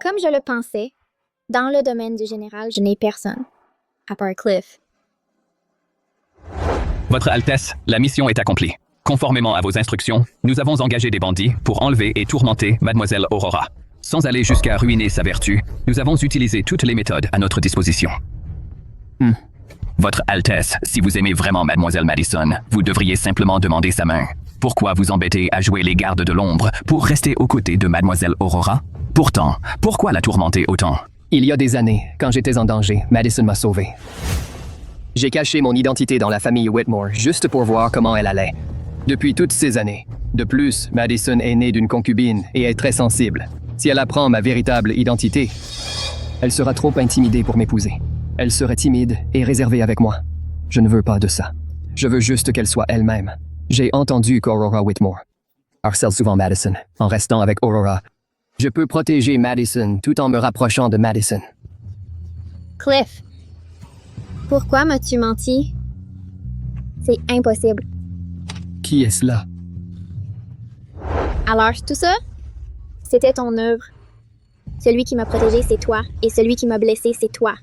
Comme je le pensais, dans le domaine du général, je n'ai personne, à part Cliff. Votre Altesse, la mission est accomplie. Conformément à vos instructions, nous avons engagé des bandits pour enlever et tourmenter Mademoiselle Aurora. Sans aller jusqu'à ruiner sa vertu, nous avons utilisé toutes les méthodes à notre disposition. Votre Altesse, si vous aimez vraiment Mademoiselle Madison, vous devriez simplement demander sa main. Pourquoi vous embêter à jouer les gardes de l'ombre pour rester aux côtés de Mademoiselle Aurora? Pourtant, pourquoi la tourmenter autant? Il y a des années, quand j'étais en danger, Madison m'a sauvé. J'ai caché mon identité dans la famille Whitmore juste pour voir comment elle allait. Depuis toutes ces années. De plus, Madison est née d'une concubine et est très sensible. Si elle apprend ma véritable identité, elle sera trop intimidée pour m'épouser. Elle serait timide et réservée avec moi. Je ne veux pas de ça. Je veux juste qu'elle soit elle-même. J'ai entendu qu'Aurora Whitmore harcèle souvent Madison. En restant avec Aurora, je peux protéger Madison tout en me rapprochant de Madison. Cliff, pourquoi m'as-tu menti? C'est impossible. Qui est cela? Alors, tout ça, c'était ton œuvre. Celui qui m'a protégé, c'est toi, et celui qui m'a blessé, c'est toi.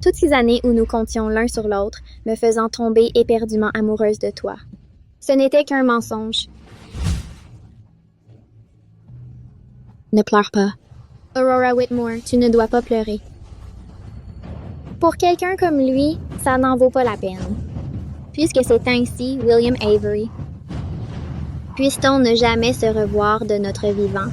Toutes ces années où nous comptions l'un sur l'autre, me faisant tomber éperdument amoureuse de toi. Ce n'était qu'un mensonge. Ne pleure pas. Aurora Whitmore, tu ne dois pas pleurer. Pour quelqu'un comme lui, ça n'en vaut pas la peine. Puisque c'est ainsi, William Avery. Puisse-t-on ne jamais se revoir de notre vivant?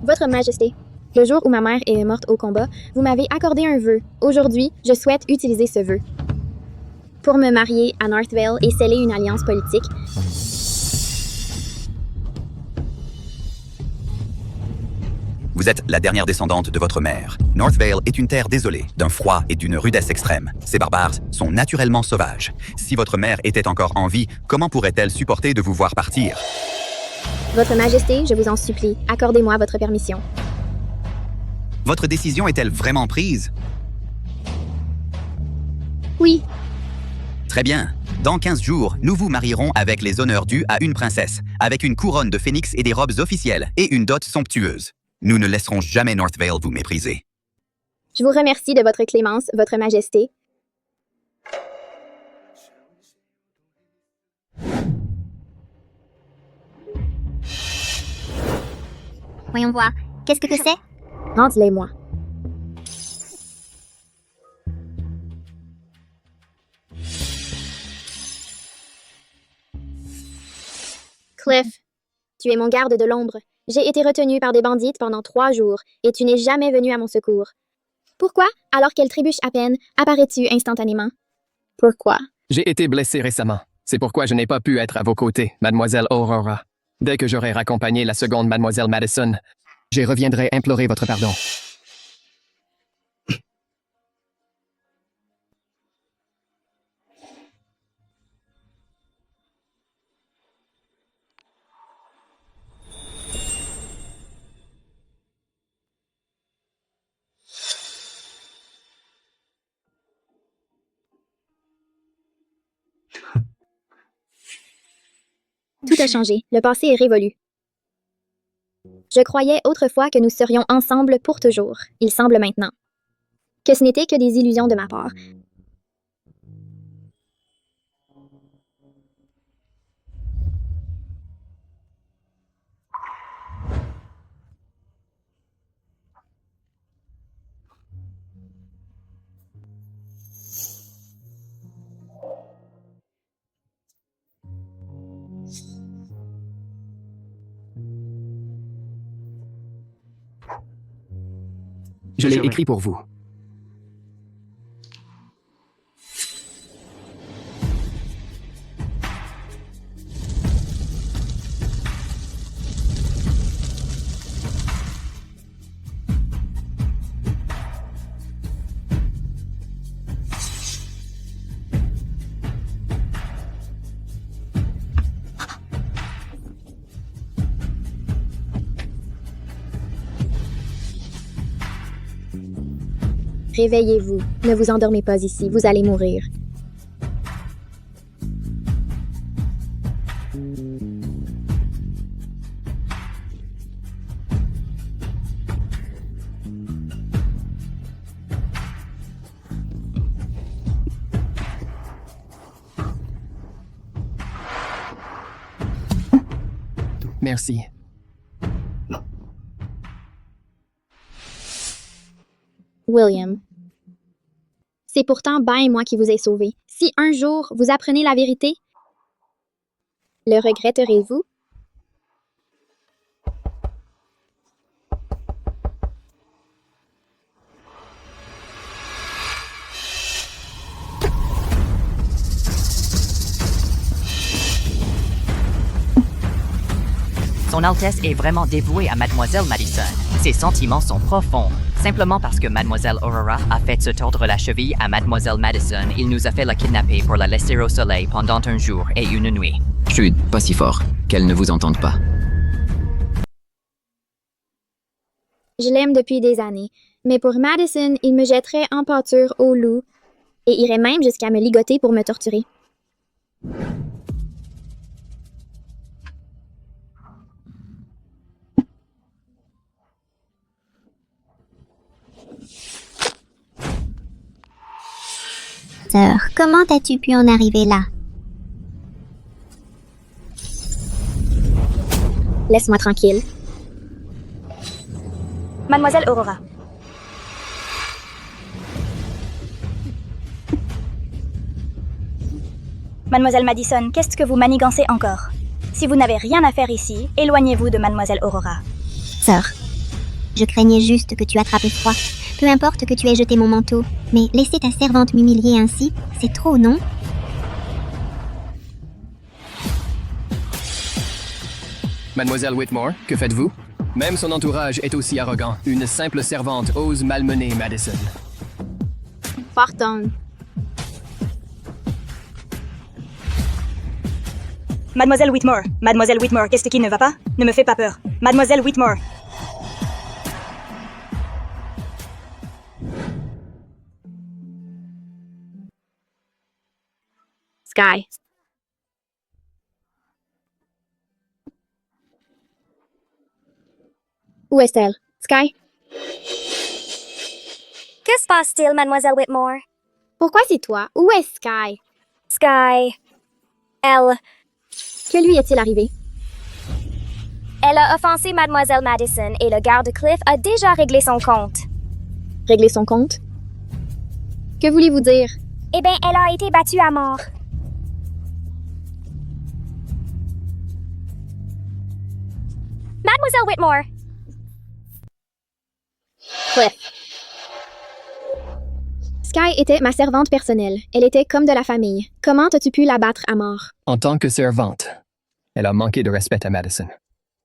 Votre Majesté, le jour où ma mère est morte au combat, vous m'avez accordé un vœu. Aujourd'hui, je souhaite utiliser ce vœu pour me marier à Northvale et sceller une alliance politique. Vous êtes la dernière descendante de votre mère. Northvale est une terre désolée, d'un froid et d'une rudesse extrême. Ces barbares sont naturellement sauvages. Si votre mère était encore en vie, comment pourrait-elle supporter de vous voir partir? Votre Majesté, je vous en supplie, accordez-moi votre permission. Votre décision est-elle vraiment prise? Oui, Très bien. Dans 15 jours, nous vous marierons avec les honneurs dus à une princesse, avec une couronne de phénix et des robes officielles, et une dot somptueuse. Nous ne laisserons jamais Northvale vous mépriser. je vous remercie de votre clémence, Votre Majesté. Voyons voir. Qu'est-ce que c'est? Rends-les-moi. Cliff, tu es mon garde de l'ombre. J'ai été retenu par des bandites pendant 3 jours, et tu n'es jamais venu à mon secours. Pourquoi, alors qu'elle trébuche à peine, apparais-tu instantanément? Pourquoi? J'ai été blessé récemment. C'est pourquoi je n'ai pas pu être à vos côtés, Mademoiselle Aurora. Dès que j'aurai raccompagné la seconde Mademoiselle Madison, je reviendrai implorer votre pardon. Tout a changé, le passé est révolu. Je croyais autrefois que nous serions ensemble pour toujours. Il semble maintenant que ce n'était que des illusions de ma part. Je l'ai écrit pour vous. Réveillez-vous. Ne vous endormez pas ici. Vous allez mourir. Merci. William. C'est pourtant Ben et moi qui vous ai sauvé. Si un jour vous apprenez la vérité, le regretterez-vous? Son Altesse est vraiment dévouée à Mademoiselle Madison. Ses sentiments sont profonds. Simplement parce que Mademoiselle Aurora a fait se tordre la cheville à Mademoiselle Madison, il nous a fait la kidnapper pour la laisser au soleil pendant un jour et une nuit. Chut, pas si fort, qu'elle ne vous entende pas. Je l'aime depuis des années, mais pour Madison, il me jetterait en pâture au loup et irait même jusqu'à me ligoter pour me torturer. Sœur, comment as-tu pu en arriver là? Laisse-moi tranquille. Mademoiselle Aurora. Mademoiselle Madison, qu'est-ce que vous manigancez encore? Si vous n'avez rien à faire ici, éloignez-vous de Mademoiselle Aurora. Sœur, je craignais juste que tu attrapes froid. Peu importe que tu aies jeté mon manteau, mais laisser ta servante m'humilier ainsi, c'est trop, non? Mademoiselle Whitmore, que faites-vous? Même son entourage est aussi arrogant. Une simple servante ose malmener Madison. Pardon. Mademoiselle Whitmore, qu'est-ce qui ne va pas? Ne me fais pas peur. Mademoiselle Whitmore. Sky. Où est-elle? Sky? Que se passe-t-il, Mademoiselle Whitmore? Pourquoi c'est toi? Où est Sky? Sky. Elle. Que lui est-il arrivé? Elle a offensé Mademoiselle Madison et le garde Cliff a déjà réglé son compte. Régler son compte? Que voulez-vous dire? Eh bien, elle a été battue à mort. Mademoiselle Whitmore. Cliff. Sky était ma servante personnelle. Elle était comme de la famille. Comment as-tu pu la battre à mort? En tant que servante, elle a manqué de respect à Madison.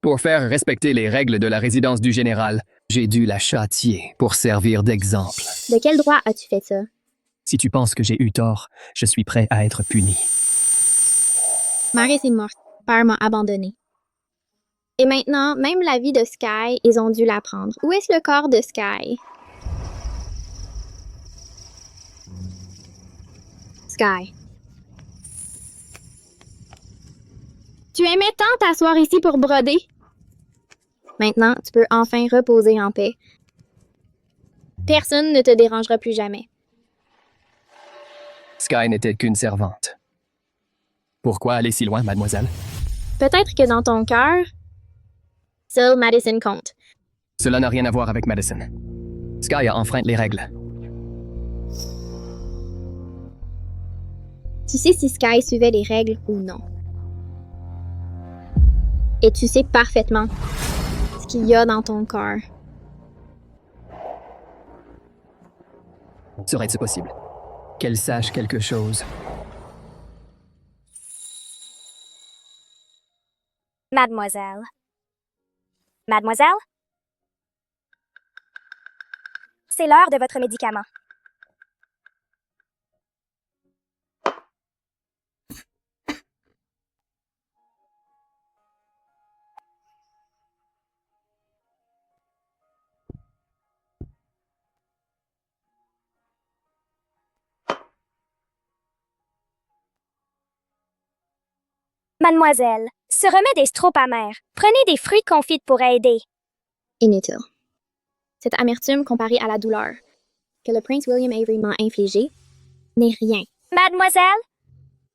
Pour faire respecter les règles de la résidence du général, j'ai dû la châtier pour servir d'exemple. De quel droit as-tu fait ça? Si tu penses que j'ai eu tort, je suis prêt à être puni. Maris est morte. Père m'a abandonné. Et maintenant, même la vie de Sky, ils ont dû la prendre. Où est-ce le corps de Sky? Sky. Tu aimais tant t'asseoir ici pour broder? Maintenant, tu peux enfin reposer en paix. Personne ne te dérangera plus jamais. Sky n'était qu'une servante. Pourquoi aller si loin, mademoiselle? Peut-être que dans ton cœur, seul Madison compte. Cela n'a rien à voir avec Madison. Sky a enfreint les règles. Tu sais si Sky suivait les règles ou non. Et tu sais parfaitement ce qu'il y a dans ton cœur. Serait-ce possible qu'elle sache quelque chose? Mademoiselle. Mademoiselle? C'est l'heure de votre médicament. Mademoiselle, ce remède est trop amer. Prenez des fruits confits pour aider. Inutile. Cette amertume comparée à la douleur que le prince William Avery m'a infligée n'est rien. Mademoiselle,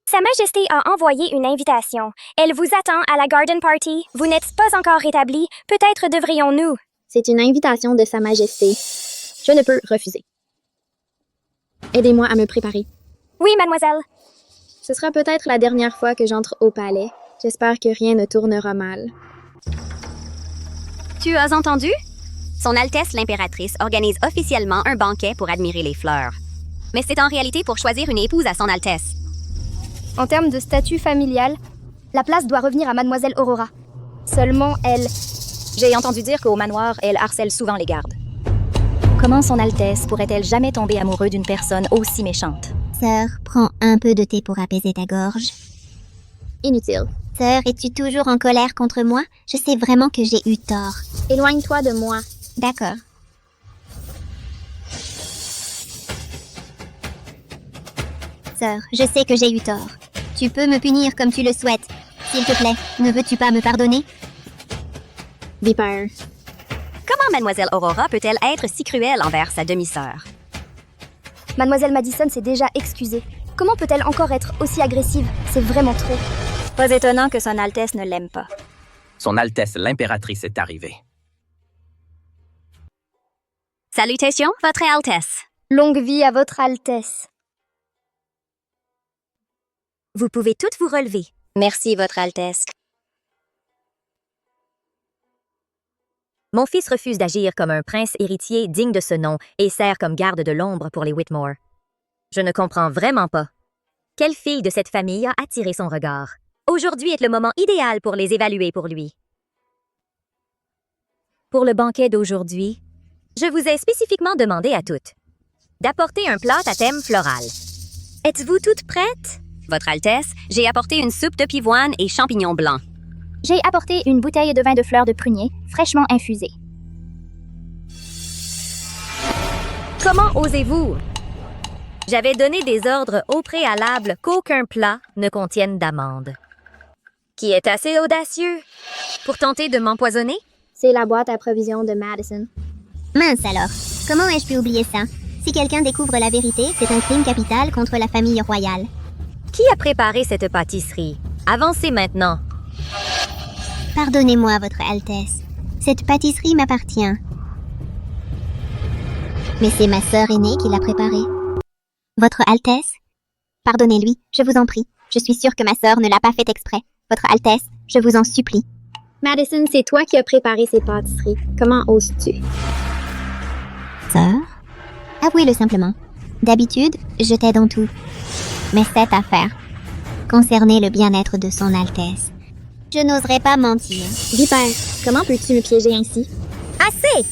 Sa Majesté a envoyé une invitation. Elle vous attend à la garden party. Vous n'êtes pas encore rétabli. Peut-être devrions-nous. C'est une invitation de Sa Majesté. Je ne peux refuser. Aidez-moi à me préparer. Oui, mademoiselle. Ce sera peut-être la dernière fois que j'entre au palais. J'espère que rien ne tournera mal. Tu as entendu? Son Altesse l'impératrice organise officiellement un banquet pour admirer les fleurs. Mais c'est en réalité pour choisir une épouse à son Altesse. En termes de statut familial, la place doit revenir à mademoiselle Aurora. Seulement, elle... J'ai entendu dire qu'au manoir, elle harcèle souvent les gardes. Comment son Altesse pourrait-elle jamais tomber amoureuse d'une personne aussi méchante? Sœur, prends un peu de thé pour apaiser ta gorge. Inutile. Sœur, es-tu toujours en colère contre moi? Je sais vraiment que j'ai eu tort. Éloigne-toi de moi. D'accord. Sœur, je sais que j'ai eu tort. Tu peux me punir comme tu le souhaites. S'il te plaît, ne veux-tu pas me pardonner? Vipère. Comment mademoiselle Aurora peut-elle être si cruelle envers sa demi-sœur? Mademoiselle Madison s'est déjà excusée. Comment peut-elle encore être aussi agressive? C'est vraiment trop. Pas étonnant que son Altesse ne l'aime pas. Son Altesse l'impératrice est arrivée. Salutations, Votre Altesse. Longue vie à votre Altesse. Vous pouvez toutes vous relever. Merci, Votre Altesse. Mon fils refuse d'agir comme un prince héritier digne de ce nom et sert comme garde de l'ombre pour les Whitmore. Je ne comprends vraiment pas. Quelle fille de cette famille a attiré son regard? Aujourd'hui est le moment idéal pour les évaluer pour lui. Pour le banquet d'aujourd'hui, je vous ai spécifiquement demandé à toutes d'apporter un plat à thème floral. Êtes-vous toutes prêtes? Votre Altesse, j'ai apporté une soupe de pivoine et champignons blancs. J'ai apporté une bouteille de vin de fleurs de prunier, fraîchement infusé. Comment osez-vous? J'avais donné des ordres au préalable qu'aucun plat ne contienne d'amandes. Qui est assez audacieux pour tenter de m'empoisonner? C'est la boîte à provisions de Madison. Mince alors, comment ai-je pu oublier ça? Si quelqu'un découvre la vérité, c'est un crime capital contre la famille royale. Qui a préparé cette pâtisserie? Avancez maintenant. Pardonnez-moi, Votre Altesse. Cette pâtisserie m'appartient. Mais c'est ma sœur aînée qui l'a préparée. Votre Altesse? Pardonnez-lui, je vous en prie. Je suis sûre que ma sœur ne l'a pas fait exprès. Votre Altesse, je vous en supplie. Madison, c'est toi qui as préparé ces pâtisseries. Comment oses-tu? Sœur? Avouez-le simplement. D'habitude, je t'aide en tout. Mais cette affaire concernait le bien-être de son Altesse. Je n'oserais pas mentir. Vipère, comment peux-tu me piéger ainsi? Assez!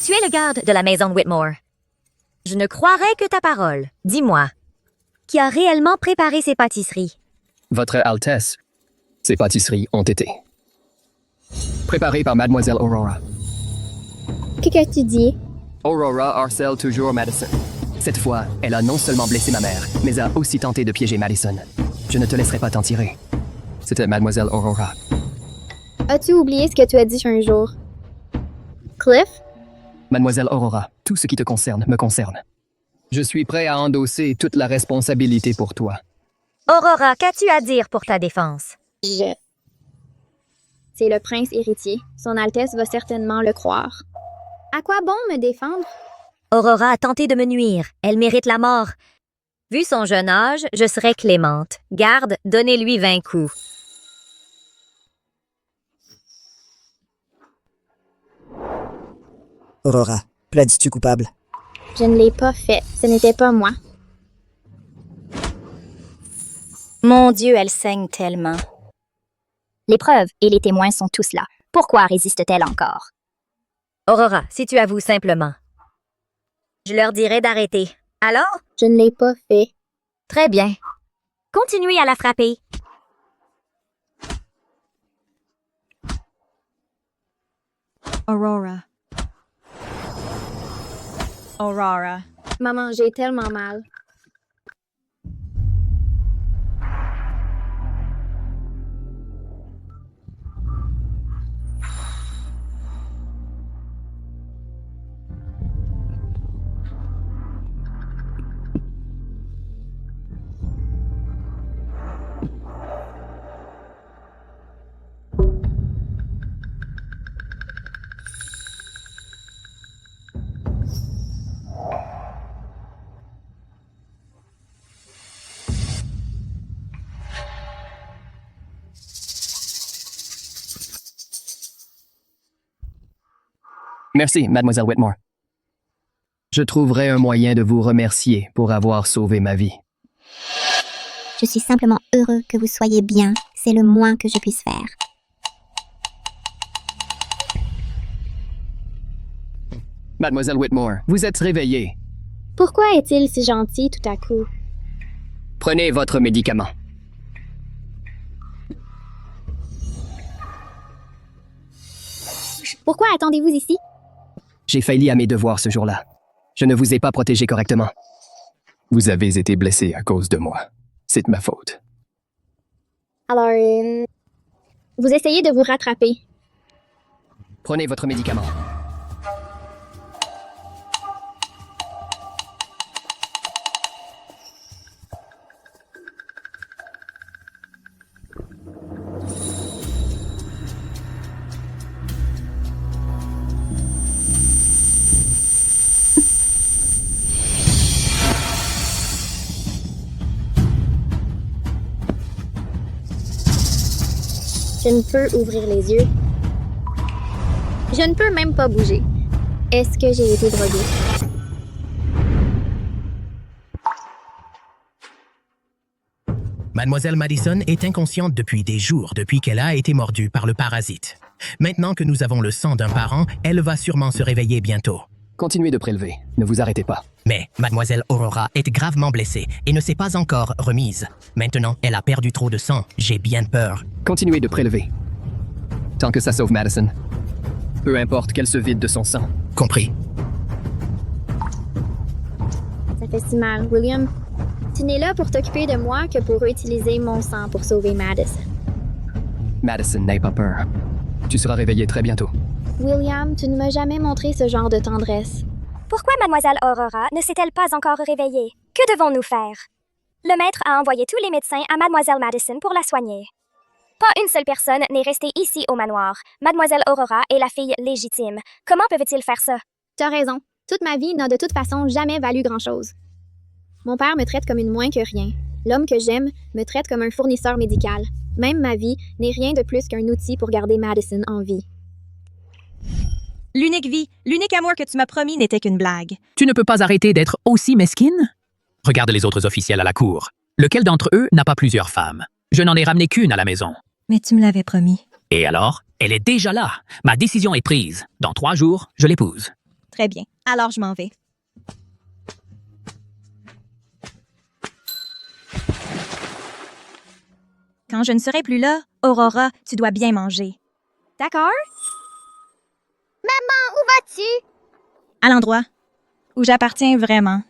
Tu es le garde de la maison Whitmore. Je ne croirais que ta parole. Dis-moi, qui a réellement préparé ces pâtisseries? Votre Altesse, ces pâtisseries ont été préparées par Mademoiselle Aurora. Qu'as-tu dit? Aurora harcèle toujours Madison. Cette fois, elle a non seulement blessé ma mère, mais a aussi tenté de piéger Madison. Je ne te laisserai pas t'en tirer. C'était Mademoiselle Aurora. As-tu oublié ce que tu as dit un jour? Cliff? Mademoiselle Aurora, tout ce qui te concerne me concerne. Je suis prêt à endosser toute la responsabilité pour toi. Aurora, qu'as-tu à dire pour ta défense? C'est le prince héritier. Son Altesse va certainement le croire. À quoi bon me défendre? Aurora a tenté de me nuire. Elle mérite la mort. Vu son jeune âge, je serai clémente. Garde, donnez-lui 20 coups. Aurora, plaides-tu coupable? Je ne l'ai pas fait. Ce n'était pas moi. Mon Dieu, elle saigne tellement. Les preuves et les témoins sont tous là. Pourquoi résiste-t-elle encore? Aurora, si tu avoues simplement, je leur dirai d'arrêter. Alors? Je ne l'ai pas fait. Très bien. Continuez à la frapper. Aurora. Aurora. Maman, j'ai tellement mal. Merci, mademoiselle Whitmore. Je trouverai un moyen de vous remercier pour avoir sauvé ma vie. Je suis simplement heureux que vous soyez bien. C'est le moins que je puisse faire. Mademoiselle Whitmore, vous êtes réveillée. Pourquoi est-il si gentil tout à coup? Prenez votre médicament. Pourquoi attendez-vous ici? J'ai failli à mes devoirs ce jour-là. Je ne vous ai pas protégé correctement. Vous avez été blessé à cause de moi. C'est de ma faute. Alors, vous essayez de vous rattraper. Prenez votre médicament. Je ne peux ouvrir les yeux. Je ne peux même pas bouger. Est-ce que j'ai été droguée? Mademoiselle Madison est inconsciente depuis des jours, depuis qu'elle a été mordue par le parasite. Maintenant que nous avons le sang d'un parent, elle va sûrement se réveiller bientôt. Continuez de prélever. Ne vous arrêtez pas. Mais Mademoiselle Aurora est gravement blessée et ne s'est pas encore remise. Maintenant, elle a perdu trop de sang. J'ai bien peur. Continuez de prélever. Tant que ça sauve Madison. Peu importe qu'elle se vide de son sang. Compris. Ça fait si mal, William. Tu n'es là pour t'occuper de moi que pour utiliser mon sang pour sauver Madison. Madison, n'aie pas peur. Tu seras réveillé très bientôt. William, tu ne m'as jamais montré ce genre de tendresse. Pourquoi Mademoiselle Aurora ne s'est-elle pas encore réveillée? Que devons-nous faire? Le maître a envoyé tous les médecins à Mademoiselle Madison pour la soigner. Pas une seule personne n'est restée ici au manoir. Mademoiselle Aurora est la fille légitime. Comment peuvent-ils faire ça? T'as raison. Toute ma vie n'a de toute façon jamais valu grand-chose. Mon père me traite comme une moins que rien. L'homme que j'aime me traite comme un fournisseur médical. Même ma vie n'est rien de plus qu'un outil pour garder Madison en vie. L'unique vie, l'unique amour que tu m'as promis n'était qu'une blague. Tu ne peux pas arrêter d'être aussi mesquine? Regarde les autres officiels à la cour. Lequel d'entre eux n'a pas plusieurs femmes? Je n'en ai ramené qu'une à la maison. Mais tu me l'avais promis. Et alors? Elle est déjà là. Ma décision est prise. Dans 3 jours, je l'épouse. Très bien. Alors je m'en vais. Quand je ne serai plus là, Aurora, tu dois bien manger. D'accord? Maman, où vas-tu? À l'endroit où j'appartiens vraiment.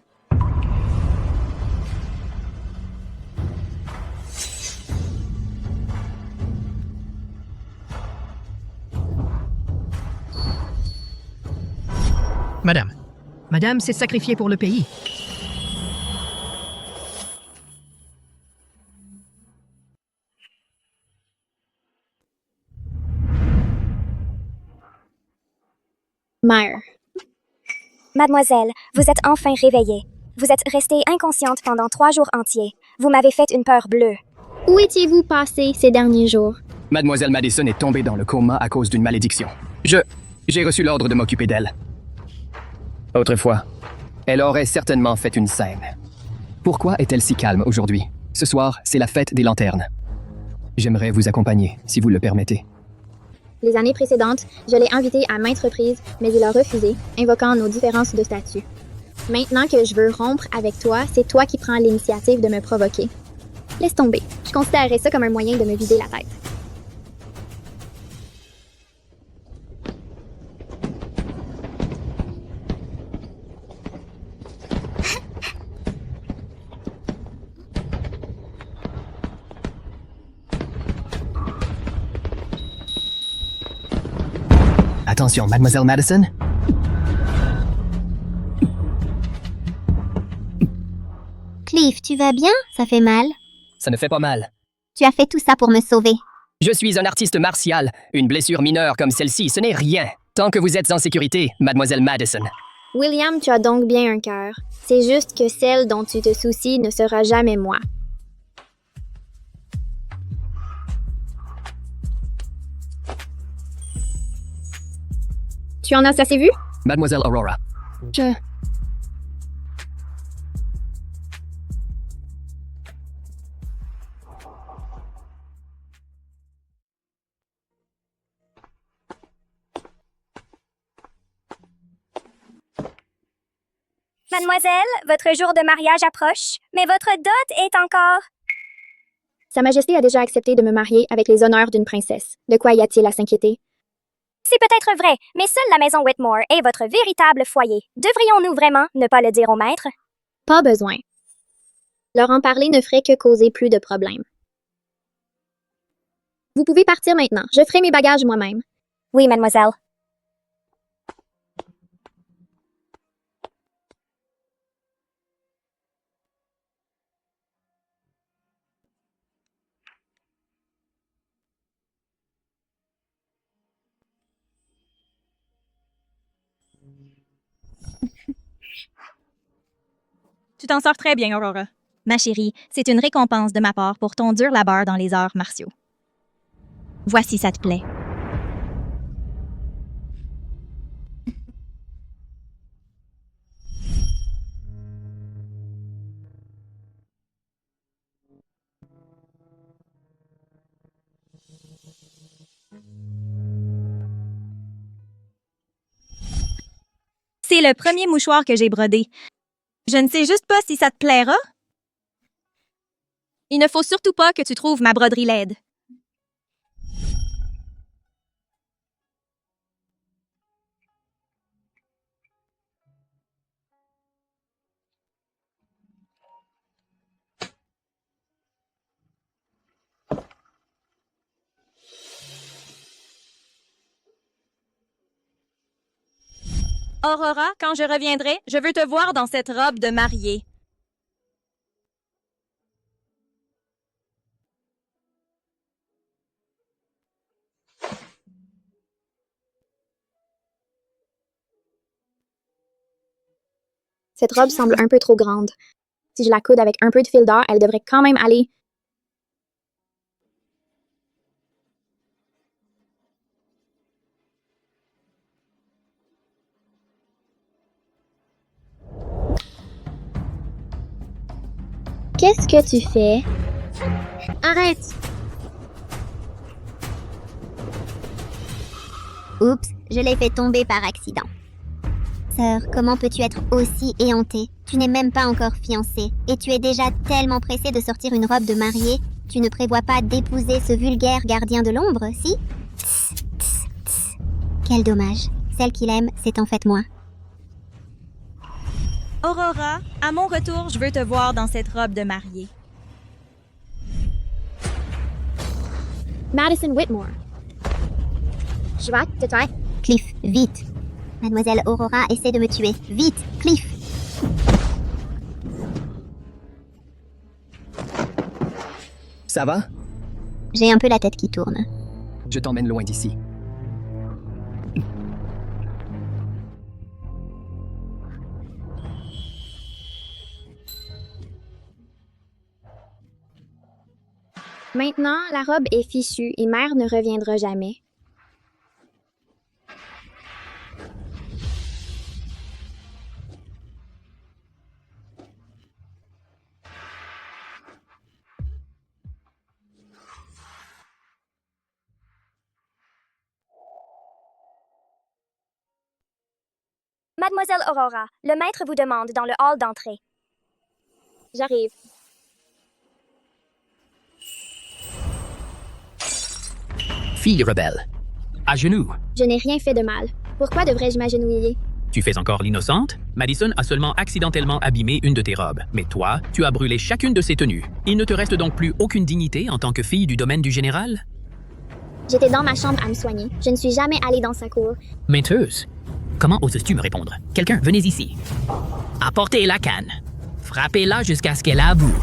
Madame s'est sacrifiée pour le pays. Mère. Mademoiselle, vous êtes enfin réveillée. Vous êtes restée inconsciente pendant 3 jours entiers. Vous m'avez fait une peur bleue. Où étiez-vous passé ces derniers jours? Mademoiselle Madison est tombée dans le coma à cause d'une malédiction. J'ai reçu l'ordre de m'occuper d'elle. Autrefois, elle aurait certainement fait une scène. Pourquoi est-elle si calme aujourd'hui? Ce soir, c'est la fête des lanternes. J'aimerais vous accompagner, si vous le permettez. Les années précédentes, je l'ai invité à maintes reprises, mais il a refusé, invoquant nos différences de statut. Maintenant que je veux rompre avec toi, c'est toi qui prends l'initiative de me provoquer. Laisse tomber. Je considérerais ça comme un moyen de me vider la tête. Attention, Mademoiselle Madison. Cliff, tu vas bien? Ça fait mal. Ça ne fait pas mal. Tu as fait tout ça pour me sauver. Je suis un artiste martial. Une blessure mineure comme celle-ci, ce n'est rien. Tant que vous êtes en sécurité, Mademoiselle Madison. William, tu as donc bien un cœur. C'est juste que celle dont tu te soucies ne sera jamais moi. Tu en as assez vu? Mademoiselle Aurora. Mademoiselle, votre jour de mariage approche, mais votre dot est encore... Sa Majesté a déjà accepté de me marier avec les honneurs d'une princesse. De quoi y a-t-il à s'inquiéter? C'est peut-être vrai, mais seule la maison Whitmore est votre véritable foyer. Devrions-nous vraiment ne pas le dire au maître? Pas besoin. Leur en parler ne ferait que causer plus de problèmes. Vous pouvez partir maintenant. Je ferai mes bagages moi-même. Oui, mademoiselle. Tu t'en sors très bien, Aurora. Ma chérie, c'est une récompense de ma part pour ton dur labeur dans les arts martiaux. Vois si ça te plaît. C'est le premier mouchoir que j'ai brodé. Je ne sais juste pas si ça te plaira. Il ne faut surtout pas que tu trouves ma broderie laide. Aurora, quand je reviendrai, je veux te voir dans cette robe de mariée. Cette robe semble un peu trop grande. Si je la coude avec un peu de fil d'or, elle devrait quand même aller. Qu'est-ce que tu fais? Arrête! Oups, je l'ai fait tomber par accident. Sœur, comment peux-tu être aussi éhontée? Tu n'es même pas encore fiancée, et tu es déjà tellement pressée de sortir une robe de mariée. Tu ne prévois pas d'épouser ce vulgaire gardien de l'ombre, si? Tss, tss, tss. Quel dommage. Celle qu'il aime, c'est en fait moi. Aurora, à mon retour, je veux te voir dans cette robe de mariée. Madison Whitmore. Je vois, c'est toi. Cliff, vite. Mademoiselle Aurora essaie de me tuer. Vite, Cliff. Ça va? J'ai un peu la tête qui tourne. Je t'emmène loin d'ici. Maintenant, la robe est fichue et mère ne reviendra jamais. Mademoiselle Aurora, le maître vous demande dans le hall d'entrée. J'arrive. Fille rebelle. À genoux. Je n'ai rien fait de mal. Pourquoi devrais-je m'agenouiller? Tu fais encore l'innocente? Madison a seulement accidentellement abîmé une de tes robes. Mais toi, tu as brûlé chacune de ses tenues. Il ne te reste donc plus aucune dignité en tant que fille du domaine du général? J'étais dans ma chambre à me soigner. Je ne suis jamais allée dans sa cour. Menteuse. Comment oses-tu me répondre? Quelqu'un, venez ici. Apportez la canne. Frappez-la jusqu'à ce qu'elle avoue.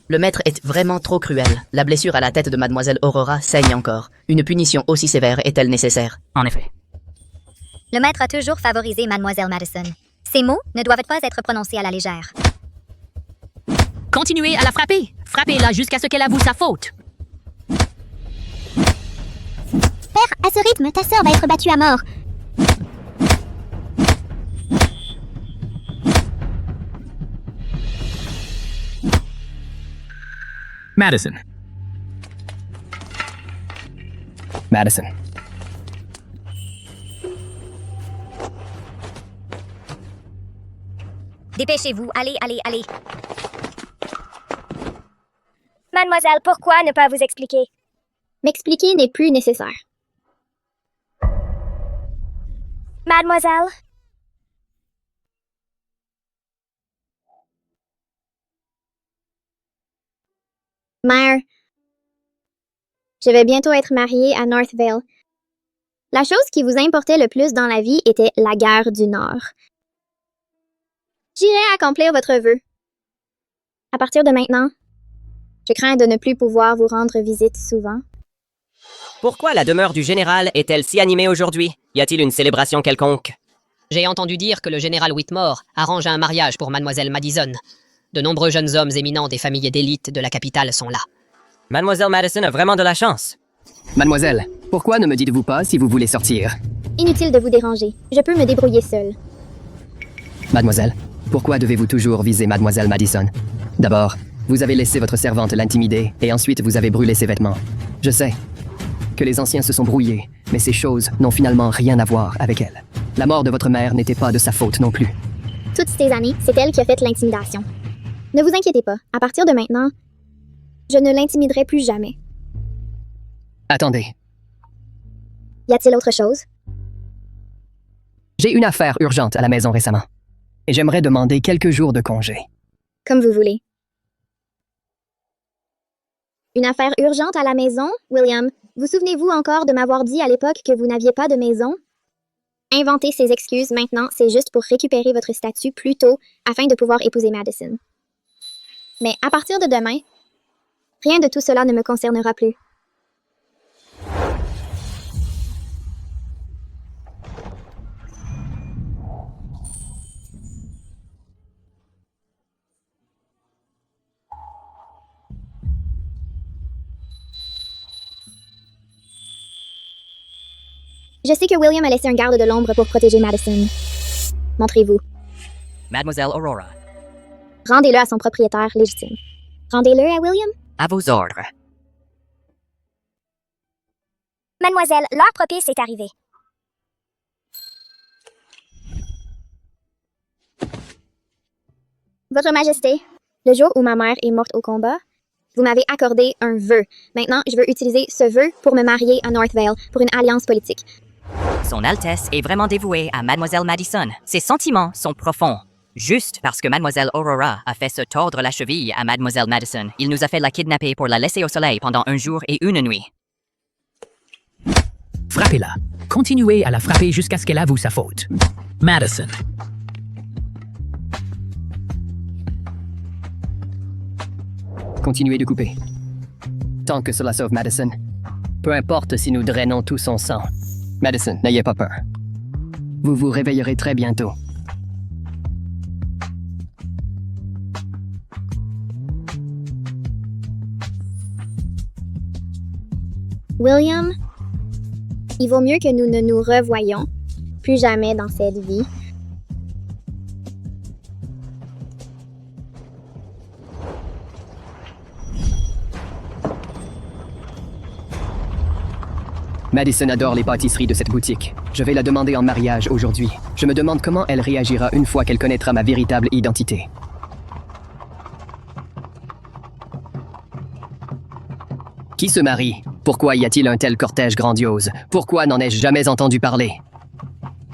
Le maître est vraiment trop cruel. La blessure à la tête de Mademoiselle Aurora saigne encore. Une punition aussi sévère est-elle nécessaire? En effet. Le maître a toujours favorisé Mademoiselle Madison. Ces mots ne doivent pas être prononcés à la légère. Continuez à la frapper. Frappez-la jusqu'à ce qu'elle avoue sa faute. Père, à ce rythme, ta sœur va être battue à mort. Madison. Madison. Dépêchez-vous, allez, allez, allez. Mademoiselle, pourquoi ne pas vous expliquer? M'expliquer n'est plus nécessaire. Mademoiselle? Mère, je vais bientôt être mariée à North Vale. La chose qui vous importait le plus dans la vie était la guerre du Nord. J'irai accomplir votre vœu. À partir de maintenant, je crains de ne plus pouvoir vous rendre visite souvent. Pourquoi la demeure du général est-elle si animée aujourd'hui? Y a-t-il une célébration quelconque? J'ai entendu dire que le général Whitmore arrange un mariage pour mademoiselle Madison. De nombreux jeunes hommes éminents des familles d'élite de la capitale sont là. Mademoiselle Madison a vraiment de la chance. Mademoiselle, pourquoi ne me dites-vous pas si vous voulez sortir? Inutile de vous déranger. Je peux me débrouiller seule. Mademoiselle, pourquoi devez-vous toujours viser mademoiselle Madison? D'abord, vous avez laissé votre servante l'intimider et ensuite vous avez brûlé ses vêtements. Je sais que les anciens se sont brouillés, mais ces choses n'ont finalement rien à voir avec elle. La mort de votre mère n'était pas de sa faute non plus. Toutes ces années, c'est elle qui a fait l'intimidation. Ne vous inquiétez pas, à partir de maintenant, je ne l'intimiderai plus jamais. Attendez, Y a-t-il autre chose? j'ai une affaire urgente à la maison récemment et j'aimerais demander quelques jours de congé. Comme vous voulez. Une affaire urgente à la maison, William? Vous souvenez-vous encore de m'avoir dit à l'époque que vous n'aviez pas de maison? Inventer ces excuses maintenant, c'est juste pour récupérer votre statut plus tôt afin de pouvoir épouser Madison. Mais à partir de demain, rien de tout cela ne me concernera plus. Je sais que William a laissé un garde de l'ombre pour protéger Madison. Montrez-vous. Mademoiselle Aurora, Rendez-le à son propriétaire légitime. Rendez-le à William? à vos ordres. Mademoiselle, l'heure propice est arrivée. Votre Majesté, le jour où ma mère est morte au combat, vous m'avez accordé un vœu. Maintenant, je veux utiliser ce vœu pour me marier à North Vale pour une alliance politique. Son Altesse est vraiment dévouée à Mademoiselle Madison. Ses sentiments sont profonds. Juste parce que Mademoiselle Aurora a fait se tordre la cheville à Mademoiselle Madison, il nous a fait la kidnapper pour la laisser au soleil pendant un jour et une nuit. Frappez-la. Continuez à la frapper jusqu'à ce qu'elle avoue sa faute. Madison. Continuez de couper. Tant que cela sauve Madison, peu importe si nous drainons tout son sang. Madison, n'ayez pas peur. Vous vous réveillerez très bientôt. William, il vaut mieux que nous ne nous revoyions plus jamais dans cette vie. Madison adore les pâtisseries de cette boutique. Je vais la demander en mariage aujourd'hui. Je me demande comment elle réagira une fois qu'elle connaîtra ma véritable identité. Qui se marie? Pourquoi y a-t-il un tel cortège grandiose? Pourquoi n'en ai-je jamais entendu parler?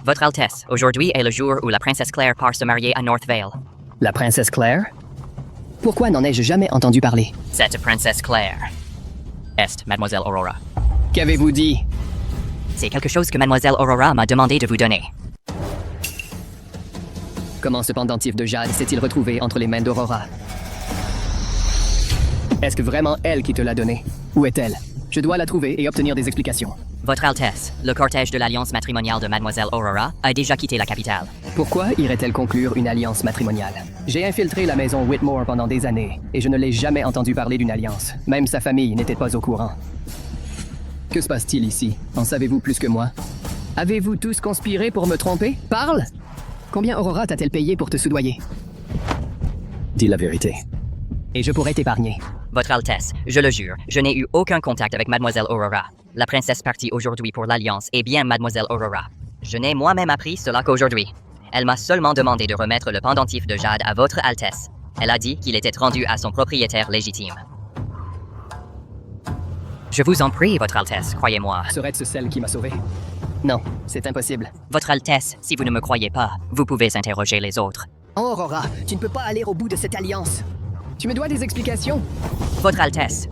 Votre Altesse, aujourd'hui est le jour où la princesse Claire part se marier à North Vale. La princesse Claire? Pourquoi n'en ai-je jamais entendu parler? Cette princesse Claire est Mademoiselle Aurora. Qu'avez-vous dit? C'est quelque chose que Mademoiselle Aurora m'a demandé de vous donner. Comment ce pendentif de jade s'est-il retrouvé entre les mains d'Aurora? Est-ce que vraiment elle qui te l'a donné? Où est-elle? Je dois la trouver et obtenir des explications. Votre Altesse, le cortège de l'alliance matrimoniale de Mademoiselle Aurora a déjà quitté la capitale. Pourquoi irait-elle conclure une alliance matrimoniale? J'ai infiltré la maison Whitmore pendant des années et je ne l'ai jamais entendu parler d'une alliance. Même sa famille n'était pas au courant. Que se passe-t-il ici? En savez-vous plus que moi? Avez-vous tous conspiré pour me tromper? Parle! Combien Aurora t'a-t-elle payé pour te soudoyer? Dis la vérité. Et je pourrais t'épargner. Votre Altesse, je le jure, je n'ai eu aucun contact avec Mademoiselle Aurora. La princesse partie aujourd'hui pour l'Alliance est bien Mademoiselle Aurora. Je n'ai moi-même appris cela qu'aujourd'hui. Elle m'a seulement demandé de remettre le pendentif de jade à Votre Altesse. Elle a dit qu'il était rendu à son propriétaire légitime. Je vous en prie, Votre Altesse, croyez-moi. Serait-ce celle qui m'a sauvé? Non, c'est impossible. Votre Altesse, si vous ne me croyez pas, vous pouvez interroger les autres. Aurora, tu ne peux pas aller au bout de cette alliance. Tu me dois des explications. Votre Altesse,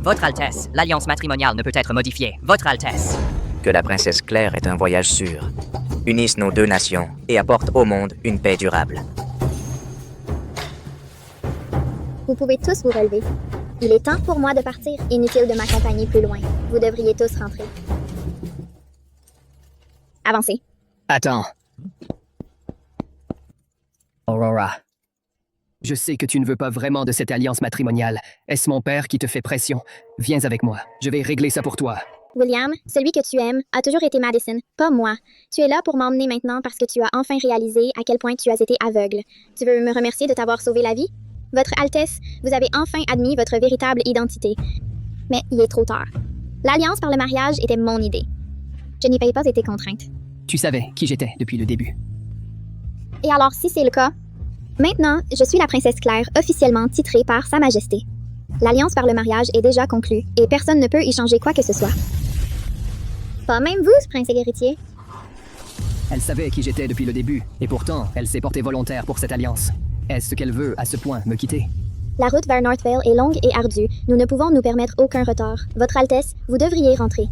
l'alliance matrimoniale ne peut être modifiée. Votre Altesse. Que la princesse Claire ait un voyage sûr, unisse nos deux nations et apporte au monde une paix durable. Vous pouvez tous vous relever. Il est temps pour moi de partir. Inutile de m'accompagner plus loin. Vous devriez tous rentrer. Avancez. Attends. Aurora. Je sais que tu ne veux pas vraiment de cette alliance matrimoniale. Est-ce mon père qui te fait pression? Viens avec moi. Je vais régler ça pour toi. William, celui que tu aimes, a toujours été Madison, pas moi. Tu es là pour m'emmener maintenant parce que tu as enfin réalisé à quel point tu as été aveugle. Tu veux me remercier de t'avoir sauvé la vie? Votre Altesse, vous avez enfin admis votre véritable identité. Mais il est trop tard. L'alliance par le mariage était mon idée. Je n'y ai pas été contrainte. Tu savais qui j'étais depuis le début. Et alors, si c'est le cas, maintenant, je suis la princesse Claire, officiellement titrée par Sa Majesté. L'alliance par le mariage est déjà conclue, et personne ne peut y changer quoi que ce soit. Pas même vous, prince héritier. Elle savait qui j'étais depuis le début, et pourtant, elle s'est portée volontaire pour cette alliance. Est-ce ce qu'elle veut, à ce point, me quitter? La route vers North Vale est longue et ardue. Nous ne pouvons nous permettre aucun retard. Votre Altesse, vous devriez rentrer.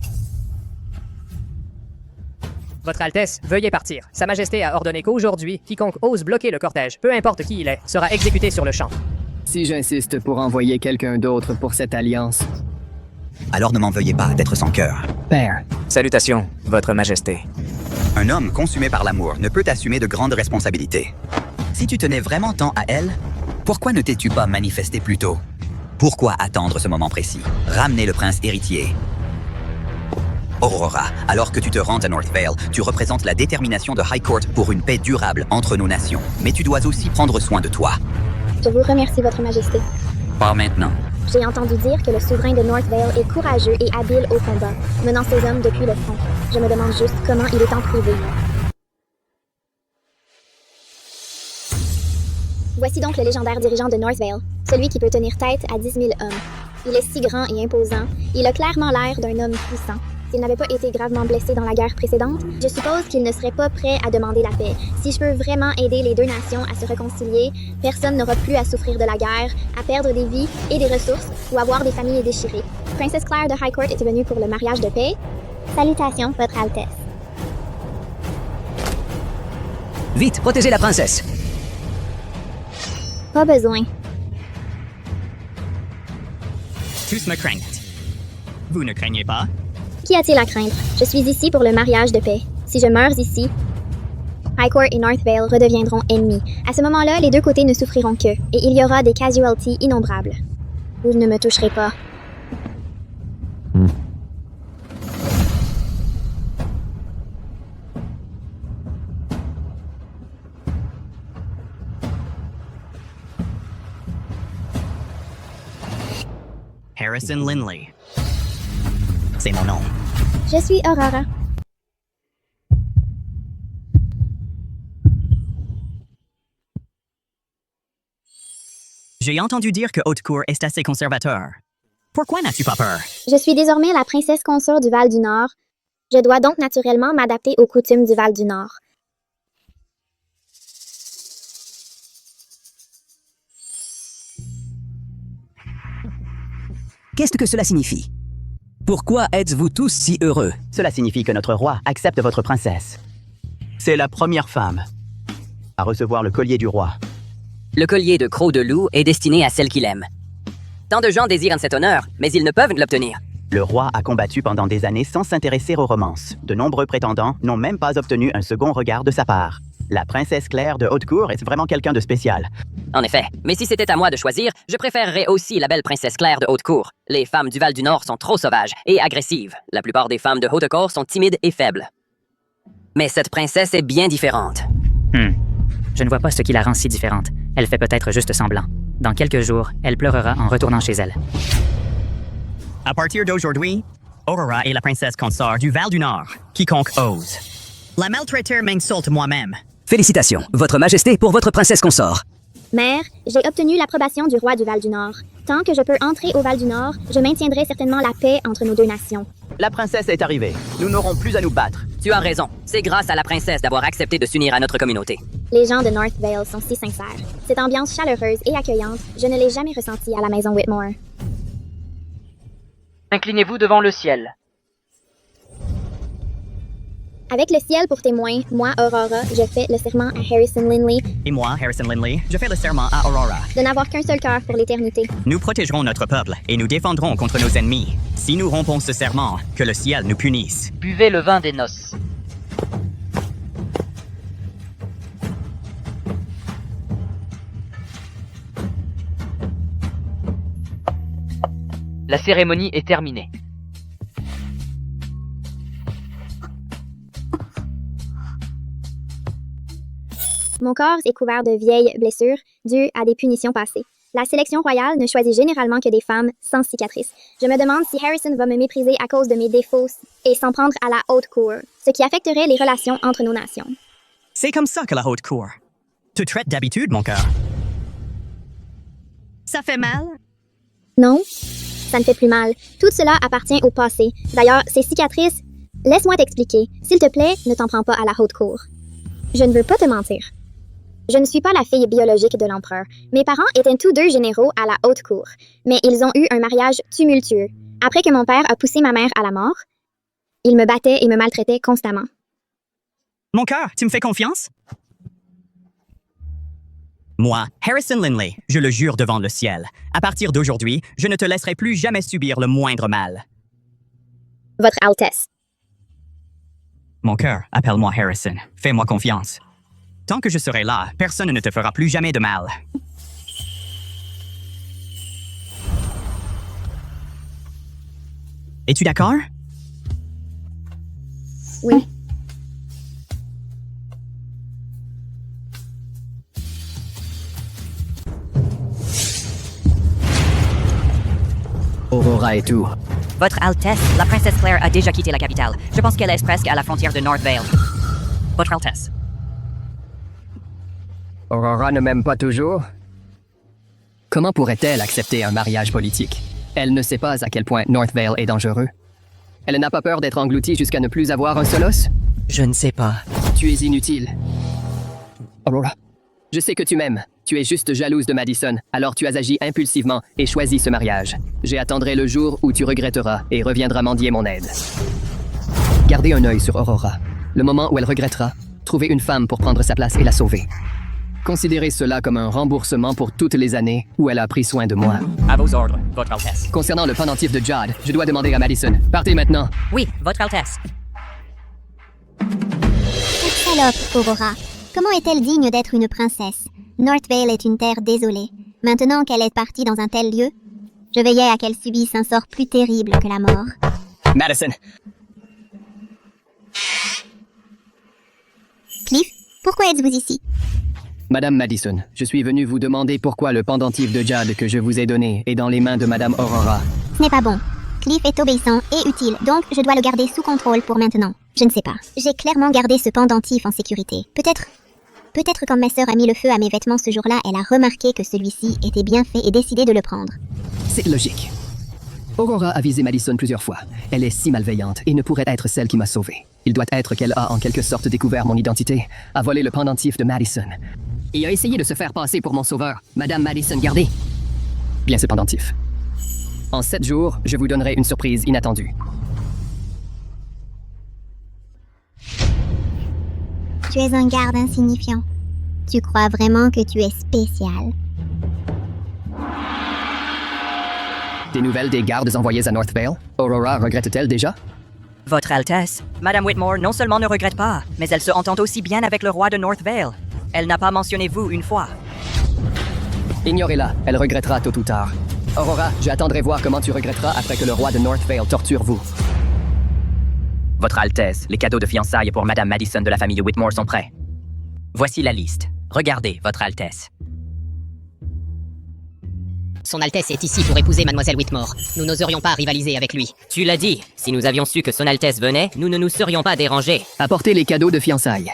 Votre Altesse, veuillez partir. Sa Majesté a ordonné qu'aujourd'hui, quiconque ose bloquer le cortège, peu importe qui il est, sera exécuté sur le champ. Si j'insiste pour envoyer quelqu'un d'autre pour cette alliance... Alors ne m'en veuillez pas d'être sans cœur. Père. Salutations, Votre Majesté. Un homme consumé par l'amour ne peut assumer de grandes responsabilités. Si tu tenais vraiment tant à elle, pourquoi ne t'es-tu pas manifesté plus tôt? Pourquoi attendre ce moment précis? Ramener le prince héritier. Aurora, alors que tu te rends à North Vale, tu représentes la détermination de High Court pour une paix durable entre nos nations. Mais tu dois aussi prendre soin de toi. Je vous remercie, Votre Majesté. Pas maintenant. J'ai entendu dire que le souverain de North Vale est courageux et habile au combat, menant ses hommes depuis le front. Je me demande juste comment il est en privé. Voici donc le légendaire dirigeant de North Vale, celui qui peut tenir tête à 10 000 hommes. Il est si grand et imposant, il a clairement l'air d'un homme puissant. S'il n'avait pas été gravement blessé dans la guerre précédente, je suppose qu'il ne serait pas prêt à demander la paix. Si je peux vraiment aider les deux nations à se réconcilier, personne n'aura plus à souffrir de la guerre, à perdre des vies et des ressources, ou à voir des familles déchirées. Princesse Claire de High Court était venue pour le mariage de paix. Salutations, Votre Altesse. Vite, protégez la princesse. Pas besoin. Tous me craignent. Vous ne craignez pas? Qu'y a-t-il à craindre? Je suis ici pour le mariage de paix. Si je meurs ici, High Court et North Vale redeviendront ennemis. À ce moment-là, les deux côtés ne souffriront que, et il y aura des casualties innombrables. Vous ne me toucherez pas. Harrison Lindley. C'est mon nom. Je suis Aurora. J'ai entendu dire que Haute-Cour est assez conservateur. Pourquoi n'as-tu pas peur? Je suis désormais la princesse consort du Val-du-Nord. Je dois donc naturellement m'adapter aux coutumes du Val-du-Nord. Qu'est-ce que cela signifie? Pourquoi êtes-vous tous si heureux? Cela signifie que notre roi accepte votre princesse. C'est la première femme à recevoir le collier du roi. Le collier de croc de loup est destiné à celle qu'il aime. Tant de gens désirent cet honneur, mais ils ne peuvent l'obtenir. Le roi a combattu pendant des années sans s'intéresser aux romances. De nombreux prétendants n'ont même pas obtenu un second regard de sa part. La princesse Claire de Haute-Cour est vraiment quelqu'un de spécial. En effet, mais si c'était à moi de choisir, je préférerais aussi la belle princesse Claire de Haute-Cour. Les femmes du Val-du-Nord sont trop sauvages et agressives. La plupart des femmes de Haute-Cour sont timides et faibles. Mais cette princesse est bien différente. Je ne vois pas ce qui la rend si différente. Elle fait peut-être juste semblant. Dans quelques jours, elle pleurera en retournant chez elle. À partir d'aujourd'hui, Aurora est la princesse consort du Val-du-Nord. Quiconque ose. La maltraiteur m'insulte moi-même. Félicitations, Votre Majesté, pour votre princesse consort. Mère, j'ai obtenu l'approbation du roi du Val-du-Nord. Tant que je peux entrer au Val-du-Nord, je maintiendrai certainement la paix entre nos deux nations. La princesse est arrivée. Nous n'aurons plus à nous battre. Tu as raison. C'est grâce à la princesse d'avoir accepté de s'unir à notre communauté. Les gens de North Vale sont si sincères. Cette ambiance chaleureuse et accueillante, je ne l'ai jamais ressentie à la maison Whitmore. Inclinez-vous devant le ciel. Avec le ciel pour témoin, moi, Aurora, je fais le serment à Harrison Lindley Et moi, Harrison Lindley, je fais le serment à Aurora. de n'avoir qu'un seul cœur pour l'éternité. Nous protégerons notre peuple et nous défendrons contre nos ennemis. Si nous rompons ce serment, que le ciel nous punisse. Buvez le vin des noces. La cérémonie est terminée. Mon corps est couvert de vieilles blessures dues à des punitions passées. La sélection royale ne choisit généralement que des femmes sans cicatrices. Je me demande si Harrison va me mépriser à cause de mes défauts et s'en prendre à la haute cour, ce qui affecterait les relations entre nos nations. C'est comme ça que la haute cour te traite d'habitude, mon cœur. Ça fait mal? Non, ça ne fait plus mal. Tout cela appartient au passé. D'ailleurs, ces cicatrices, laisse-moi t'expliquer. S'il te plaît, ne t'en prends pas à la haute cour. Je ne veux pas te mentir. Je ne suis pas la fille biologique de l'empereur. Mes parents étaient tous deux généraux à la haute cour, mais ils ont eu un mariage tumultueux. Après que mon père a poussé ma mère à la mort, il me battait et me maltraitait constamment. Mon cœur, tu me fais confiance? Moi, Harrison Lindley, je le jure devant le ciel. À partir d'aujourd'hui, je ne te laisserai plus jamais subir le moindre mal. Votre Altesse. Mon cœur, appelle-moi Harrison. Fais-moi confiance. Tant que je serai là, personne ne te fera plus jamais de mal. Es-tu d'accord? Oui. Aurora et tout. Votre Altesse, la princesse Claire a déjà quitté la capitale. Je pense qu'elle est presque à la frontière de North Vale. Votre Altesse. Aurora ne m'aime pas toujours? Comment pourrait-elle accepter un mariage politique? Elle ne sait pas à quel point North Vale est dangereux. Elle n'a pas peur d'être engloutie jusqu'à ne plus avoir un seul os? Je ne sais pas. Tu es inutile. Aurora, je sais que tu m'aimes. Tu es juste jalouse de Madison, alors tu as agi impulsivement et choisi ce mariage. J'attendrai le jour où tu regretteras et reviendras mendier mon aide. Gardez un œil sur Aurora. Le moment où elle regrettera, trouvez une femme pour prendre sa place et la sauver. Considérez cela comme un remboursement pour toutes les années où elle a pris soin de moi. À vos ordres, Votre Altesse. Concernant le pendentif de Jade, je dois demander à Madison. Partez maintenant. Oui, Votre Altesse. Cette salope, Aurora. Comment est-elle digne d'être une princesse? North Vale est une terre désolée. Maintenant qu'elle est partie dans un tel lieu, je veillais à qu'elle subisse un sort plus terrible que la mort. Madison. Cliff, pourquoi êtes-vous ici? Madame Madison, je suis venu vous demander pourquoi le pendentif de Jade que je vous ai donné est dans les mains de Madame Aurora. Ce n'est pas bon. Cliff est obéissant et utile, donc je dois le garder sous contrôle pour maintenant. Je ne sais pas. J'ai clairement gardé ce pendentif en sécurité. Peut-être quand ma sœur a mis le feu à mes vêtements ce jour-là, elle a remarqué que celui-ci était bien fait et décidé de le prendre. C'est logique. Aurora a visé Madison plusieurs fois. Elle est si malveillante et ne pourrait être celle qui m'a sauvé. Il doit être qu'elle a en quelque sorte découvert mon identité, a volé le pendentif de Madison et a essayé de se faire passer pour mon sauveur. Madame Madison, gardez bien ce pendentif. En 7 jours, je vous donnerai une surprise inattendue. Tu es un garde insignifiant. Tu crois vraiment que tu es spécial. Des nouvelles des gardes envoyés à North Vale? Aurora regrette-t-elle déjà? Votre Altesse, Madame Whitmore non seulement ne regrette pas, mais elle se entend aussi bien avec le roi de North Vale. Elle n'a pas mentionné vous une fois. Ignorez-la, elle regrettera tôt ou tard. Aurora, j'attendrai voir comment tu regretteras après que le roi de North Vale torture vous. Votre Altesse, les cadeaux de fiançailles pour Madame Madison de la famille Whitmore sont prêts. Voici la liste. Regardez, Votre Altesse. Son Altesse est ici pour épouser Mademoiselle Whitmore. Nous n'oserions pas rivaliser avec lui. Tu l'as dit, si nous avions su que Son Altesse venait, nous ne nous serions pas dérangés. Apportez les cadeaux de fiançailles.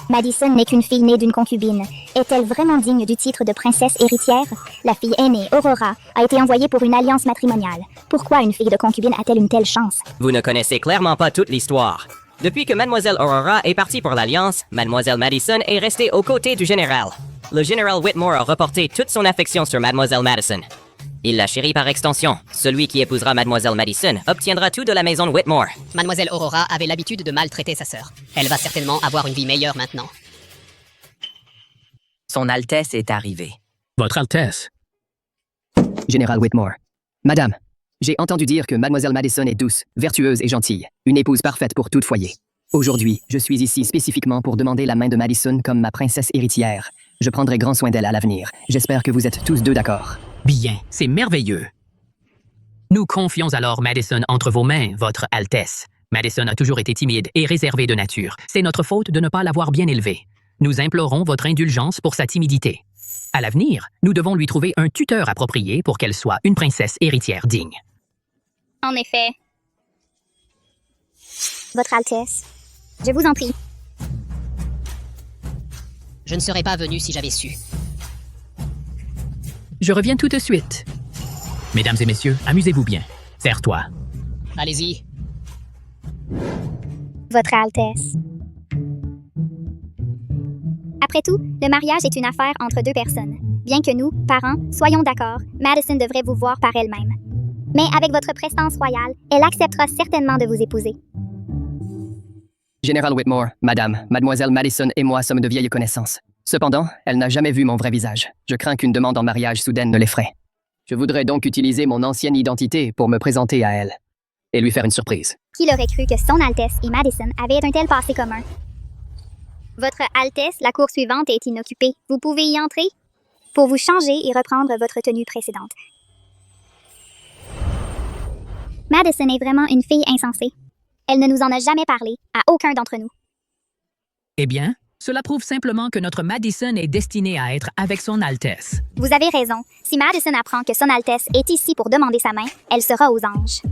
Madison n'est qu'une fille née d'une concubine. Est-elle vraiment digne du titre de princesse héritière? La fille aînée, Aurora, a été envoyée pour une alliance matrimoniale. Pourquoi une fille de concubine a-t-elle une telle chance? Vous ne connaissez clairement pas toute l'histoire. Depuis que Mademoiselle Aurora est partie pour l'Alliance, Mademoiselle Madison est restée aux côtés du général. Le général Whitmore a reporté toute son affection sur Mademoiselle Madison. Il la chérit par extension. Celui qui épousera Mademoiselle Madison obtiendra tout de la maison de Whitmore. Mademoiselle Aurora avait l'habitude de maltraiter sa sœur. Elle va certainement avoir une vie meilleure maintenant. Son Altesse est arrivée. Votre Altesse. Général Whitmore. Madame, j'ai entendu dire que Mademoiselle Madison est douce, vertueuse et gentille, une épouse parfaite pour tout foyer. Aujourd'hui, je suis ici spécifiquement pour demander la main de Madison comme ma princesse héritière. Je prendrai grand soin d'elle à l'avenir. J'espère que vous êtes tous deux d'accord. Bien, c'est merveilleux. Nous confions alors Madison entre vos mains, Votre Altesse. Madison a toujours été timide et réservée de nature. C'est notre faute de ne pas l'avoir bien élevée. Nous implorons votre indulgence pour sa timidité. À l'avenir, nous devons lui trouver un tuteur approprié pour qu'elle soit une princesse héritière digne. En effet. Votre Altesse, je vous en prie. Je ne serais pas venu si j'avais su. Je reviens tout de suite. Mesdames et messieurs, amusez-vous bien. Serre-toi. Allez-y. Votre Altesse. Après tout, le mariage est une affaire entre deux personnes. Bien que nous, parents, soyons d'accord, Madison devrait vous voir par elle-même. Mais avec votre prestance royale, elle acceptera certainement de vous épouser. Général Whitmore, Madame, Mademoiselle Madison et moi sommes de vieilles connaissances. Cependant, elle n'a jamais vu mon vrai visage. Je crains qu'une demande en mariage soudaine ne l'effraie. Je voudrais donc utiliser mon ancienne identité pour me présenter à elle et lui faire une surprise. Qui l'aurait cru que Son Altesse et Madison avaient un tel passé commun? Votre Altesse, la cour suivante est inoccupée. Vous pouvez y entrer pour vous changer et reprendre votre tenue précédente. Madison est vraiment une fille insensée. Elle ne nous en a jamais parlé, à aucun d'entre nous. Eh bien, cela prouve simplement que notre Madison est destinée à être avec Son Altesse. Vous avez raison. Si Madison apprend que Son Altesse est ici pour demander sa main, elle sera aux anges.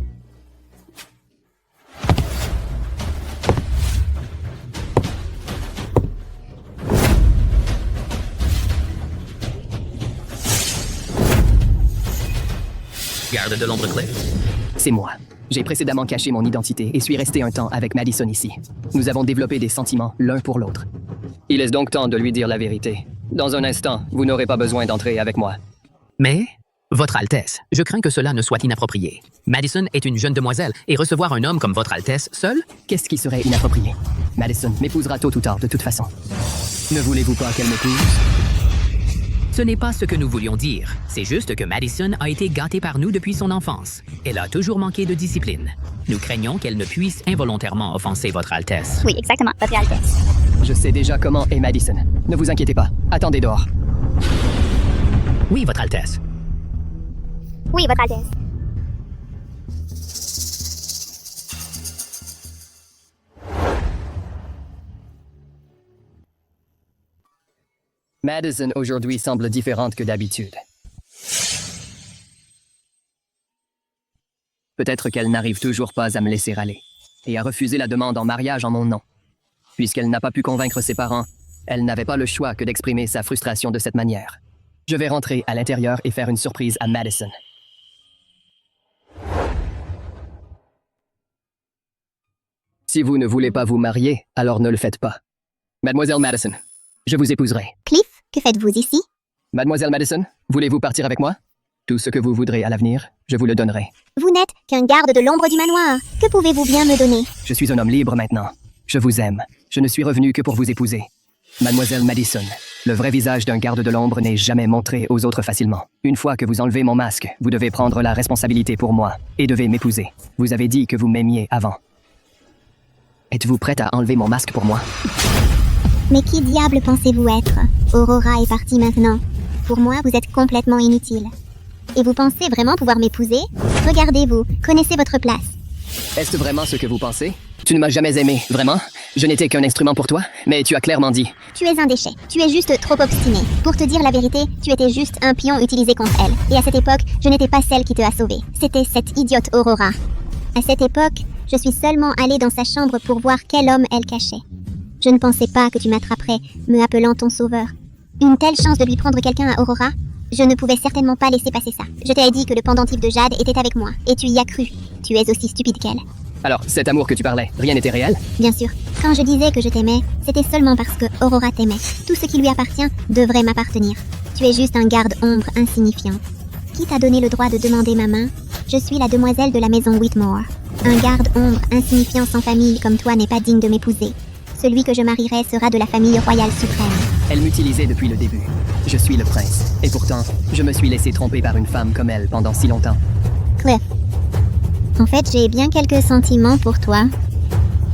Garde de l'ombre Cliff. C'est moi. J'ai précédemment caché mon identité et suis resté un temps avec Madison ici. Nous avons développé des sentiments l'un pour l'autre. Il est donc temps de lui dire la vérité. Dans un instant, vous n'aurez pas besoin d'entrer avec moi. Mais, Votre Altesse, je crains que cela ne soit inapproprié. Madison est une jeune demoiselle et recevoir un homme comme Votre Altesse seul? Qu'est-ce qui serait inapproprié? Madison m'épousera tôt ou tard de toute façon. Ne voulez-vous pas qu'elle m'épouse? Ce n'est pas ce que nous voulions dire. C'est juste que Madison a été gâtée par nous depuis son enfance. Elle a toujours manqué de discipline. Nous craignons qu'elle ne puisse involontairement offenser Votre Altesse. Oui, exactement, Votre Altesse. Je sais déjà comment est Madison. Ne vous inquiétez pas. Attendez dehors. Oui, Votre Altesse. Oui, Votre Altesse. Madison aujourd'hui semble différente que d'habitude. Peut-être qu'elle n'arrive toujours pas à me laisser aller et à refuser la demande en mariage en mon nom. Puisqu'elle n'a pas pu convaincre ses parents, elle n'avait pas le choix que d'exprimer sa frustration de cette manière. Je vais rentrer à l'intérieur et faire une surprise à Madison. Si vous ne voulez pas vous marier, alors ne le faites pas. Mademoiselle Madison, je vous épouserai. Cliff, que faites-vous ici? Mademoiselle Madison, voulez-vous partir avec moi? Tout ce que vous voudrez à l'avenir, je vous le donnerai. Vous n'êtes qu'un garde de l'ombre du manoir. Que pouvez-vous bien me donner? Je suis un homme libre maintenant. Je vous aime. Je ne suis revenu que pour vous épouser. Mademoiselle Madison, le vrai visage d'un garde de l'ombre n'est jamais montré aux autres facilement. Une fois que vous enlevez mon masque, vous devez prendre la responsabilité pour moi et devez m'épouser. Vous avez dit que vous m'aimiez avant. Êtes-vous prête à enlever mon masque pour moi? Mais qui diable pensez-vous être? Aurora est partie maintenant. Pour moi, vous êtes complètement inutile. Et vous pensez vraiment pouvoir m'épouser? Regardez-vous, connaissez votre place. Est-ce vraiment ce que vous pensez? Tu ne m'as jamais aimé, vraiment? Je n'étais qu'un instrument pour toi, mais tu as clairement dit. Tu es un déchet. Tu es juste trop obstiné. Pour te dire la vérité, tu étais juste un pion utilisé contre elle. Et à cette époque, je n'étais pas celle qui te a sauvé. C'était cette idiote Aurora. À cette époque, je suis seulement allée dans sa chambre pour voir quel homme elle cachait. Je ne pensais pas que tu m'attraperais, me appelant ton sauveur. Une telle chance de lui prendre quelqu'un à Aurora? Je ne pouvais certainement pas laisser passer ça. Je t'ai dit que le pendentif de Jade était avec moi, et tu y as cru. Tu es aussi stupide qu'elle. Alors, cet amour que tu parlais, rien n'était réel? Bien sûr. Quand je disais que je t'aimais, c'était seulement parce que Aurora t'aimait. Tout ce qui lui appartient devrait m'appartenir. Tu es juste un garde-ombre insignifiant. Qui t'a donné le droit de demander ma main? Je suis la demoiselle de la maison Whitmore. Un garde-ombre insignifiant sans famille comme toi n'est pas digne de m'épouser. Celui que je marierai sera de la famille royale suprême. Elle m'utilisait depuis le début. Je suis le prince. Et pourtant, je me suis laissé tromper par une femme comme elle pendant si longtemps. Cliff. En fait, j'ai bien quelques sentiments pour toi.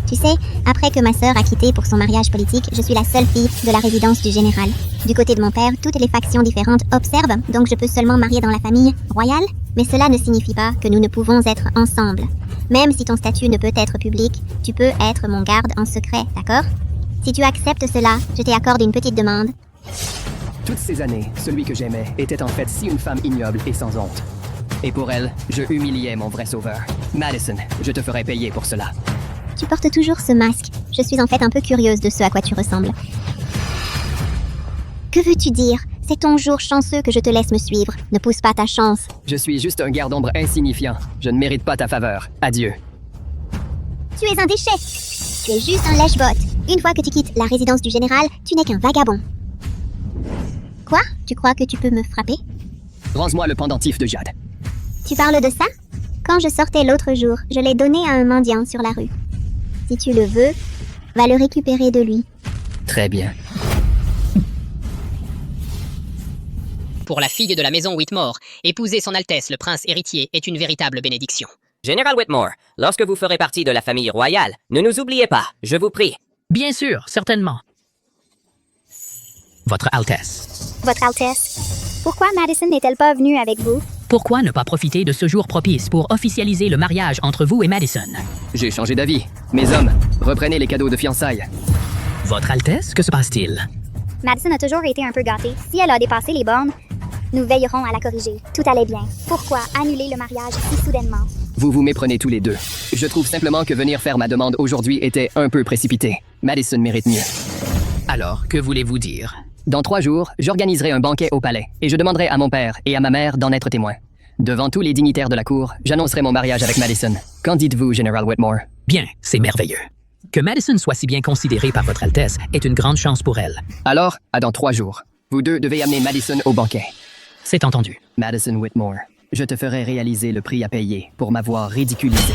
Tu sais, après que ma sœur a quitté pour son mariage politique, je suis la seule fille de la résidence du général. Du côté de mon père, toutes les factions différentes observent, donc je peux seulement marier dans la famille royale, mais cela ne signifie pas que nous ne pouvons être ensemble. Même si ton statut ne peut être public, tu peux être mon garde en secret, d'accord? Si tu acceptes cela, je t'accorde une petite demande. Toutes ces années, celui que j'aimais était en fait si une femme ignoble et sans honte. Et pour elle, je humiliais mon vrai sauveur. Madison, je te ferai payer pour cela. Tu portes toujours ce masque. Je suis en fait un peu curieuse de ce à quoi tu ressembles. Que veux-tu dire? C'est ton jour chanceux que je te laisse me suivre. Ne pousse pas ta chance. Je suis juste un garde-ombre insignifiant. Je ne mérite pas ta faveur. Adieu. Tu es un déchet. Tu es juste un lèche-botte. Une fois que tu quittes la résidence du général, tu n'es qu'un vagabond. Quoi? Tu crois que tu peux me frapper? Rends-moi le pendentif de Jade. Tu parles de ça? Quand je sortais l'autre jour, je l'ai donné à un mendiant sur la rue. Si tu le veux, va le récupérer de lui. Très bien. Pour la fille de la maison Whitmore, épouser son Altesse le prince héritier est une véritable bénédiction. Général Whitmore, lorsque vous ferez partie de la famille royale, ne nous oubliez pas, je vous prie. Bien sûr, certainement. Votre Altesse. Votre Altesse, pourquoi Madison n'est-elle pas venue avec vous? Pourquoi ne pas profiter de ce jour propice pour officialiser le mariage entre vous et Madison? J'ai changé d'avis. Mes hommes, reprenez les cadeaux de fiançailles. Votre Altesse, que se passe-t-il? Madison a toujours été un peu gâtée. Si elle a dépassé les bornes, nous veillerons à la corriger. Tout allait bien. Pourquoi annuler le mariage si soudainement? Vous vous méprenez tous les deux. Je trouve simplement que venir faire ma demande aujourd'hui était un peu précipité. Madison mérite mieux. Alors, que voulez-vous dire? Dans 3 jours, j'organiserai un banquet au palais et je demanderai à mon père et à ma mère d'en être témoins. Devant tous les dignitaires de la cour, j'annoncerai mon mariage avec Madison. Qu'en dites-vous, Général Whitmore? Bien, c'est merveilleux. Que Madison soit si bien considérée par votre Altesse est une grande chance pour elle. Alors, à dans 3 jours. Vous deux devez amener Madison au banquet. C'est entendu. Madison Whitmore, je te ferai réaliser le prix à payer pour m'avoir ridiculisé.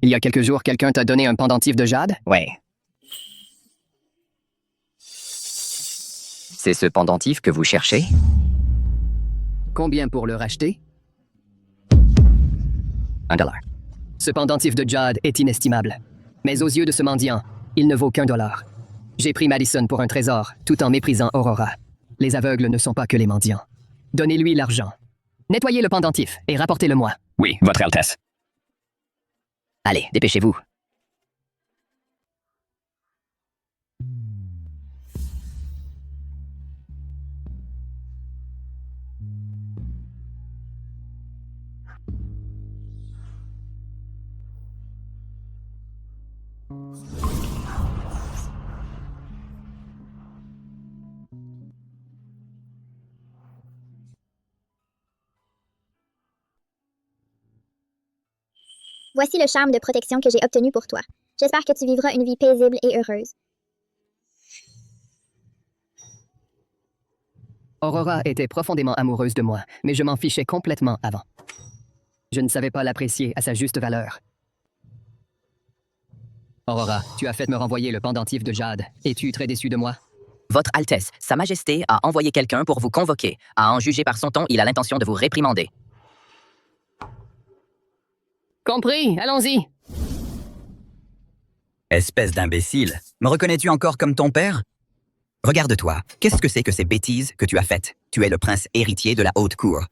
Il y a quelques jours, quelqu'un t'a donné un pendentif de Jade? Ouais. C'est ce pendentif que vous cherchez? Combien pour le racheter? $1. Ce pendentif de Jade est inestimable. Mais aux yeux de ce mendiant, il ne vaut qu'$1. J'ai pris Madison pour un trésor, tout en méprisant Aurora. Les aveugles ne sont pas que les mendiants. Donnez-lui l'argent. Nettoyez le pendentif et rapportez-le-moi. Oui, Votre Altesse. Allez, dépêchez-vous. Voici le charme de protection que j'ai obtenu pour toi. J'espère que tu vivras une vie paisible et heureuse. Aurora était profondément amoureuse de moi, mais je m'en fichais complètement avant. Je ne savais pas l'apprécier à sa juste valeur. Aurora, tu as fait me renvoyer le pendentif de Jade. Es-tu très déçu de moi? Votre Altesse, Sa Majesté a envoyé quelqu'un pour vous convoquer. À en juger par son ton, il a l'intention de vous réprimander. Compris, allons-y. Espèce d'imbécile, me reconnais-tu encore comme ton père? Regarde-toi, qu'est-ce que c'est que ces bêtises que tu as faites? Tu es le prince héritier de la haute cour.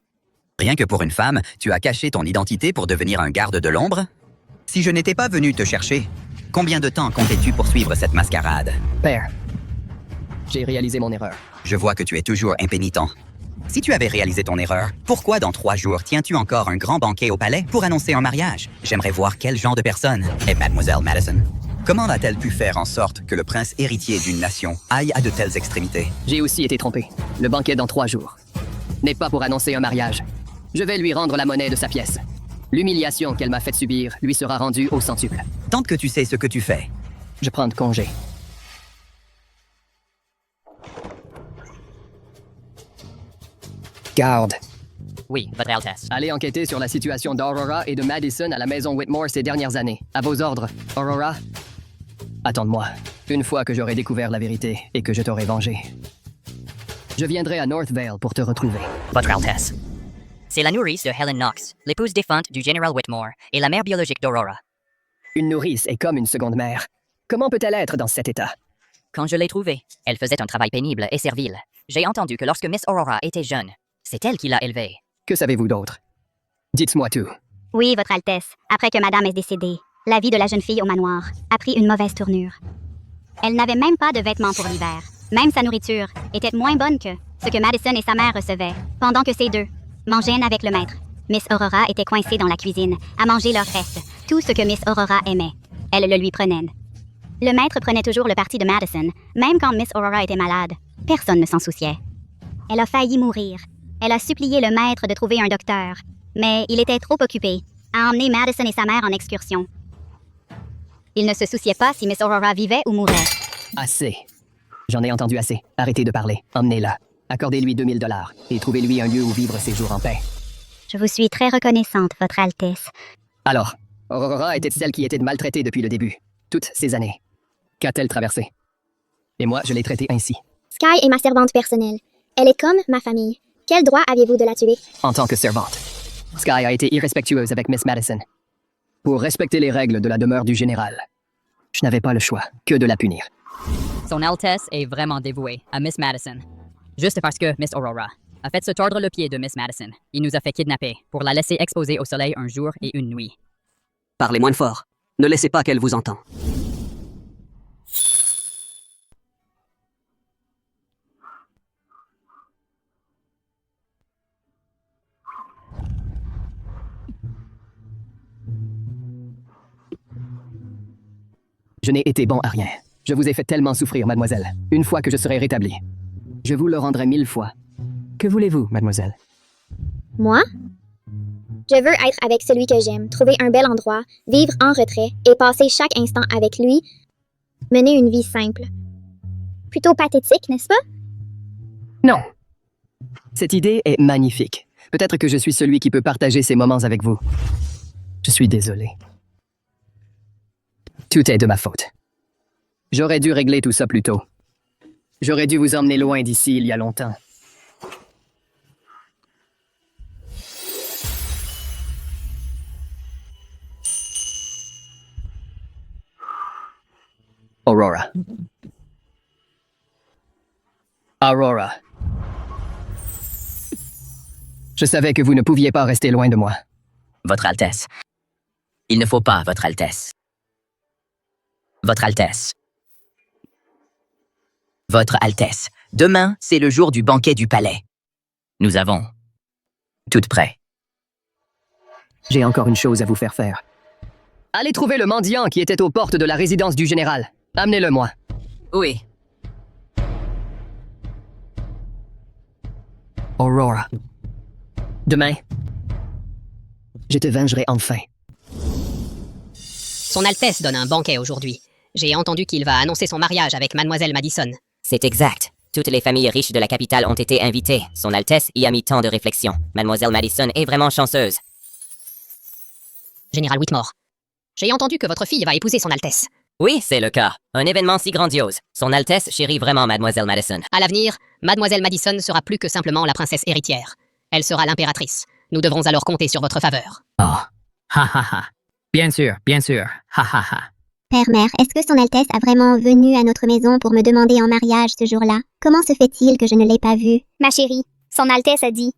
Rien que pour une femme, tu as caché ton identité pour devenir un garde de l'ombre? Si je n'étais pas venu te chercher, combien de temps comptais-tu poursuivre cette mascarade? Père, j'ai réalisé mon erreur. Je vois que tu es toujours impénitent. Si tu avais réalisé ton erreur, pourquoi dans 3 jours tiens-tu encore un grand banquet au palais pour annoncer un mariage? J'aimerais voir quel genre de personne est Mademoiselle Madison. Comment a-t-elle pu faire en sorte que le prince héritier d'une nation aille à de telles extrémités? J'ai aussi été trompé. Le banquet dans 3 jours n'est pas pour annoncer un mariage. Je vais lui rendre la monnaie de sa pièce. L'humiliation qu'elle m'a fait subir lui sera rendue au centuple. Tant que tu sais ce que tu fais. Je prends congé. Garde. Oui, Votre Altesse. Allez enquêter sur la situation d'Aurora et de Madison à la maison Whitmore ces dernières années. À vos ordres. Aurora, attends-moi. Une fois que j'aurai découvert la vérité et que je t'aurai vengé, je viendrai à North Vale pour te retrouver. Votre Altesse. C'est la nourrice de Helen Knox, l'épouse défunte du général Whitmore et la mère biologique d'Aurora. Une nourrice est comme une seconde mère. Comment peut-elle être dans cet état? Quand je l'ai trouvée, elle faisait un travail pénible et servile. J'ai entendu que lorsque Miss Aurora était jeune, c'est elle qui l'a élevée. Que savez-vous d'autre? Dites-moi tout. Oui, Votre Altesse. Après que Madame est décédée, la vie de la jeune fille au manoir a pris une mauvaise tournure. Elle n'avait même pas de vêtements pour l'hiver. Même sa nourriture était moins bonne que ce que Madison et sa mère recevaient, pendant que ces deux mangeaient avec le maître. Miss Aurora était coincée dans la cuisine, à manger leur reste, tout ce que Miss Aurora aimait. Elle le lui prenait. Le maître prenait toujours le parti de Madison, même quand Miss Aurora était malade. Personne ne s'en souciait. Elle a failli mourir. Elle a supplié le maître de trouver un docteur, mais il était trop occupé à emmener Madison et sa mère en excursion. Il ne se souciait pas si Miss Aurora vivait ou mourait. Assez. J'en ai entendu assez. Arrêtez de parler. Emmenez-la. Accordez-lui 2000 $ et trouvez-lui un lieu où vivre ses jours en paix. Je vous suis très reconnaissante, Votre Altesse. Alors, Aurora était celle qui était maltraitée depuis le début, toutes ces années. Qu'a-t-elle traversé? Et moi, je l'ai traitée ainsi. Sky est ma servante personnelle. Elle est comme ma famille. Quel droit aviez-vous de la tuer? En tant que servante, Sky a été irrespectueuse avec Miss Madison. Pour respecter les règles de la demeure du général, je n'avais pas le choix que de la punir. Son Altesse est vraiment dévouée à Miss Madison. Juste parce que Miss Aurora a fait se tordre le pied de Miss Madison. Il nous a fait kidnapper pour la laisser exposer au soleil un jour et une nuit. Parlez moins fort. Ne laissez pas qu'elle vous entende. Je n'ai été bon à rien. Je vous ai fait tellement souffrir, mademoiselle. Une fois que je serai rétabli, je vous le rendrai 1000 fois. Que voulez-vous, mademoiselle? Moi? Je veux être avec celui que j'aime, trouver un bel endroit, vivre en retrait et passer chaque instant avec lui, mener une vie simple. Plutôt pathétique, n'est-ce pas? Non. Cette idée est magnifique. Peut-être que je suis celui qui peut partager ces moments avec vous. Je suis désolé. Tout est de ma faute. J'aurais dû régler tout ça plus tôt. J'aurais dû vous emmener loin d'ici il y a longtemps. Aurora. Aurora. Je savais que vous ne pouviez pas rester loin de moi. Votre Altesse. Il ne faut pas, Votre Altesse. Votre Altesse. Votre Altesse. Demain, c'est le jour du banquet du palais. Nous avons tout prêt. J'ai encore une chose à vous faire faire. Allez trouver le mendiant qui était aux portes de la résidence du général. Amenez-le-moi. Oui. Aurora. Demain, je te vengerai enfin. Son Altesse donne un banquet aujourd'hui. J'ai entendu qu'il va annoncer son mariage avec Mademoiselle Madison. C'est exact. Toutes les familles riches de la capitale ont été invitées. Son Altesse y a mis tant de réflexion. Mademoiselle Madison est vraiment chanceuse. Général Whitmore, j'ai entendu que votre fille va épouser son Altesse. Oui, c'est le cas. Un événement si grandiose. Son Altesse chérit vraiment Mademoiselle Madison. À l'avenir, Mademoiselle Madison sera plus que simplement la princesse héritière. Elle sera l'impératrice. Nous devrons alors compter sur votre faveur. Oh, ha ha ha. Bien sûr, ha ha ha. Père-mère, est-ce que son Altesse a vraiment venu à notre maison pour me demander en mariage ce jour-là? Comment se fait-il que je ne l'ai pas vu? Ma chérie, son Altesse a dit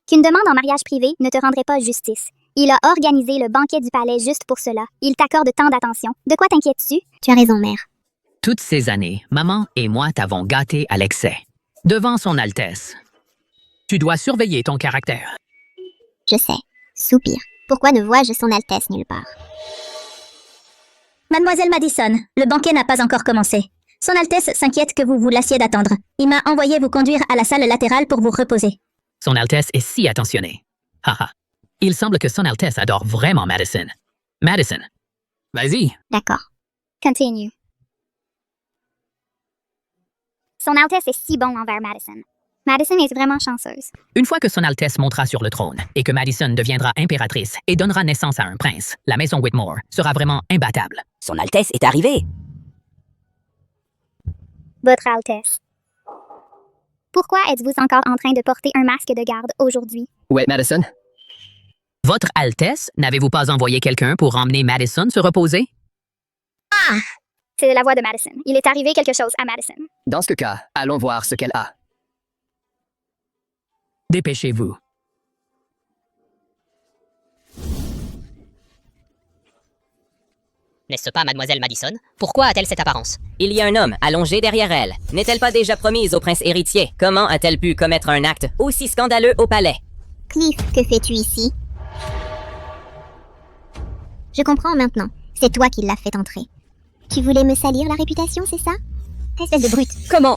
qu'une demande en mariage privé ne te rendrait pas justice. Il a organisé le banquet du palais juste pour cela. Il t'accorde tant d'attention. De quoi t'inquiètes-tu? Tu as raison, mère. Toutes ces années, maman et moi t'avons gâté à l'excès. Devant son Altesse. Tu dois surveiller ton caractère. Je sais. Soupir. Pourquoi ne vois-je son Altesse nulle part? Mademoiselle Madison, le banquet n'a pas encore commencé. Son Altesse s'inquiète que vous vous lassiez d'attendre. Il m'a envoyé vous conduire à la salle latérale pour vous reposer. Son Altesse est si attentionnée. Haha. Il semble que son Altesse adore vraiment Madison. Madison, vas-y. D'accord. Continue. Son Altesse est si bon envers Madison. Madison est vraiment chanceuse. Une fois que son Altesse montera sur le trône et que Madison deviendra impératrice et donnera naissance à un prince, la maison Whitmore sera vraiment imbattable. Son Altesse est arrivée. Votre Altesse. Pourquoi êtes-vous encore en train de porter un masque de garde aujourd'hui? Ouais, Madison? Votre Altesse, n'avez-vous pas envoyé quelqu'un pour emmener Madison se reposer? Ah! C'est la voix de Madison. Il est arrivé quelque chose à Madison. Dans ce cas, allons voir ce qu'elle a. Dépêchez-vous. N'est-ce pas Mademoiselle Madison? Pourquoi a-t-elle cette apparence? Il y a un homme allongé derrière elle. N'est-elle pas déjà promise au prince héritier? Comment a-t-elle pu commettre un acte aussi scandaleux au palais? Cliff, que fais-tu ici? Je comprends maintenant. C'est toi qui l'as fait entrer. Tu voulais me salir la réputation, c'est ça? Espèce de brute. Comment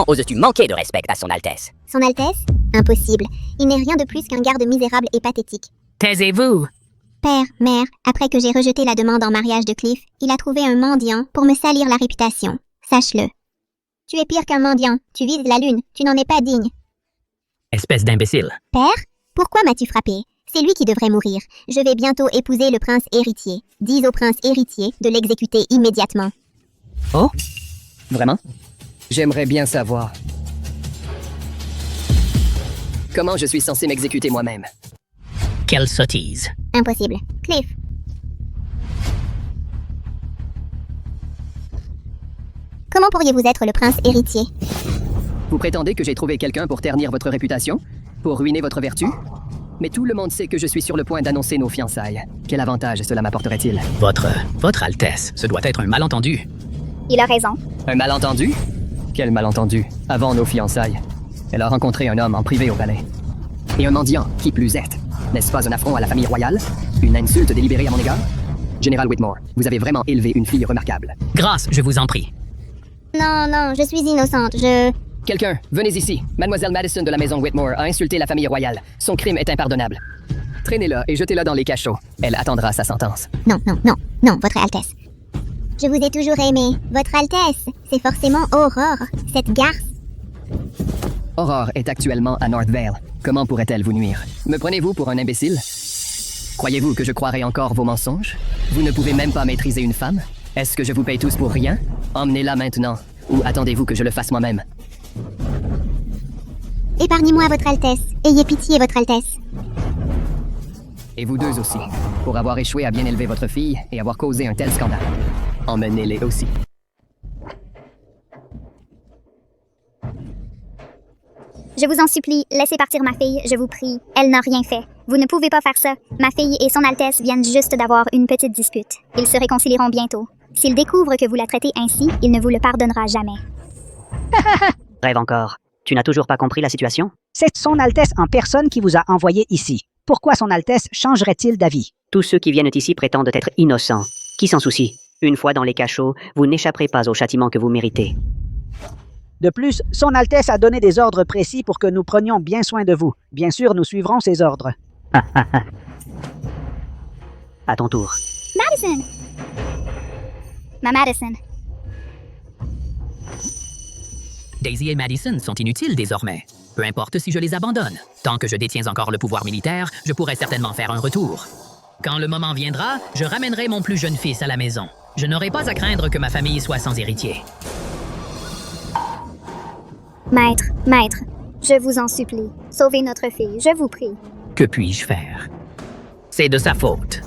oses-tu manquer de respect à son Altesse? Son Altesse? Impossible. Il n'est rien de plus qu'un garde misérable et pathétique. Taisez-vous! Père, mère, après que j'ai rejeté la demande en mariage de Cliff, il a trouvé un mendiant pour me salir la réputation. Sache-le. Tu es pire qu'un mendiant. Tu vises la lune. Tu n'en es pas digne. Espèce d'imbécile. Père, pourquoi m'as-tu frappé? C'est lui qui devrait mourir. Je vais bientôt épouser le prince héritier. Dis au prince héritier de l'exécuter immédiatement. Oh? Vraiment? J'aimerais bien savoir. Comment je suis censé m'exécuter moi-même? Quelle sottise. Impossible. Cliff. Comment pourriez-vous être le prince héritier? Vous prétendez que j'ai trouvé quelqu'un pour ternir votre réputation? Pour ruiner votre vertu? Mais tout le monde sait que je suis sur le point d'annoncer nos fiançailles. Quel avantage cela m'apporterait-il? Votre Altesse, ce doit être un malentendu. Il a raison. Un malentendu? Quel malentendu? Avant nos fiançailles, elle a rencontré un homme en privé au palais. Et un mendiant, qui plus est. N'est-ce pas un affront à la famille royale? Une insulte délibérée à mon égard? Général Whitmore, vous avez vraiment élevé une fille remarquable. Grâce, je vous en prie. Non, non, je suis innocente, Quelqu'un, venez ici. Mademoiselle Madison de la maison Whitmore a insulté la famille royale. Son crime est impardonnable. Traînez-la et jetez-la dans les cachots. Elle attendra sa sentence. Non, non, non, non, Votre Altesse. Je vous ai toujours aimé. Votre Altesse, c'est forcément Aurore, cette garce. Aurore est actuellement à North Vale. Comment pourrait-elle vous nuire? Me prenez-vous pour un imbécile? Croyez-vous que je croirai encore vos mensonges? Vous ne pouvez même pas maîtriser une femme? Est-ce que je vous paye tous pour rien? Emmenez-la maintenant. Ou attendez-vous que je le fasse moi-même? Épargnez-moi, Votre Altesse. Ayez pitié, Votre Altesse. Et vous deux aussi, pour avoir échoué à bien élever votre fille et avoir causé un tel scandale. Emmenez-les aussi. Je vous en supplie, laissez partir ma fille, je vous prie. Elle n'a rien fait. Vous ne pouvez pas faire ça. Ma fille et son Altesse viennent juste d'avoir une petite dispute. Ils se réconcilieront bientôt. S'il découvre que vous la traitez ainsi, il ne vous le pardonnera jamais. Rêve encore. Tu n'as toujours pas compris la situation? C'est son Altesse en personne qui vous a envoyé ici. Pourquoi son Altesse changerait-il d'avis? Tous ceux qui viennent ici prétendent être innocents. Qui s'en soucie? Une fois dans les cachots, vous n'échapperez pas au châtiment que vous méritez. De plus, son Altesse a donné des ordres précis pour que nous prenions bien soin de vous. Bien sûr, nous suivrons ces ordres. À ton tour. Madison! Ma Madison. Daisy et Madison sont inutiles désormais. Peu importe si je les abandonne. Tant que je détiens encore le pouvoir militaire, je pourrai certainement faire un retour. Quand le moment viendra, je ramènerai mon plus jeune fils à la maison. Je n'aurai pas à craindre que ma famille soit sans héritier. Maître, maître, je vous en supplie, sauvez notre fille, je vous prie. Que puis-je faire? C'est de sa faute.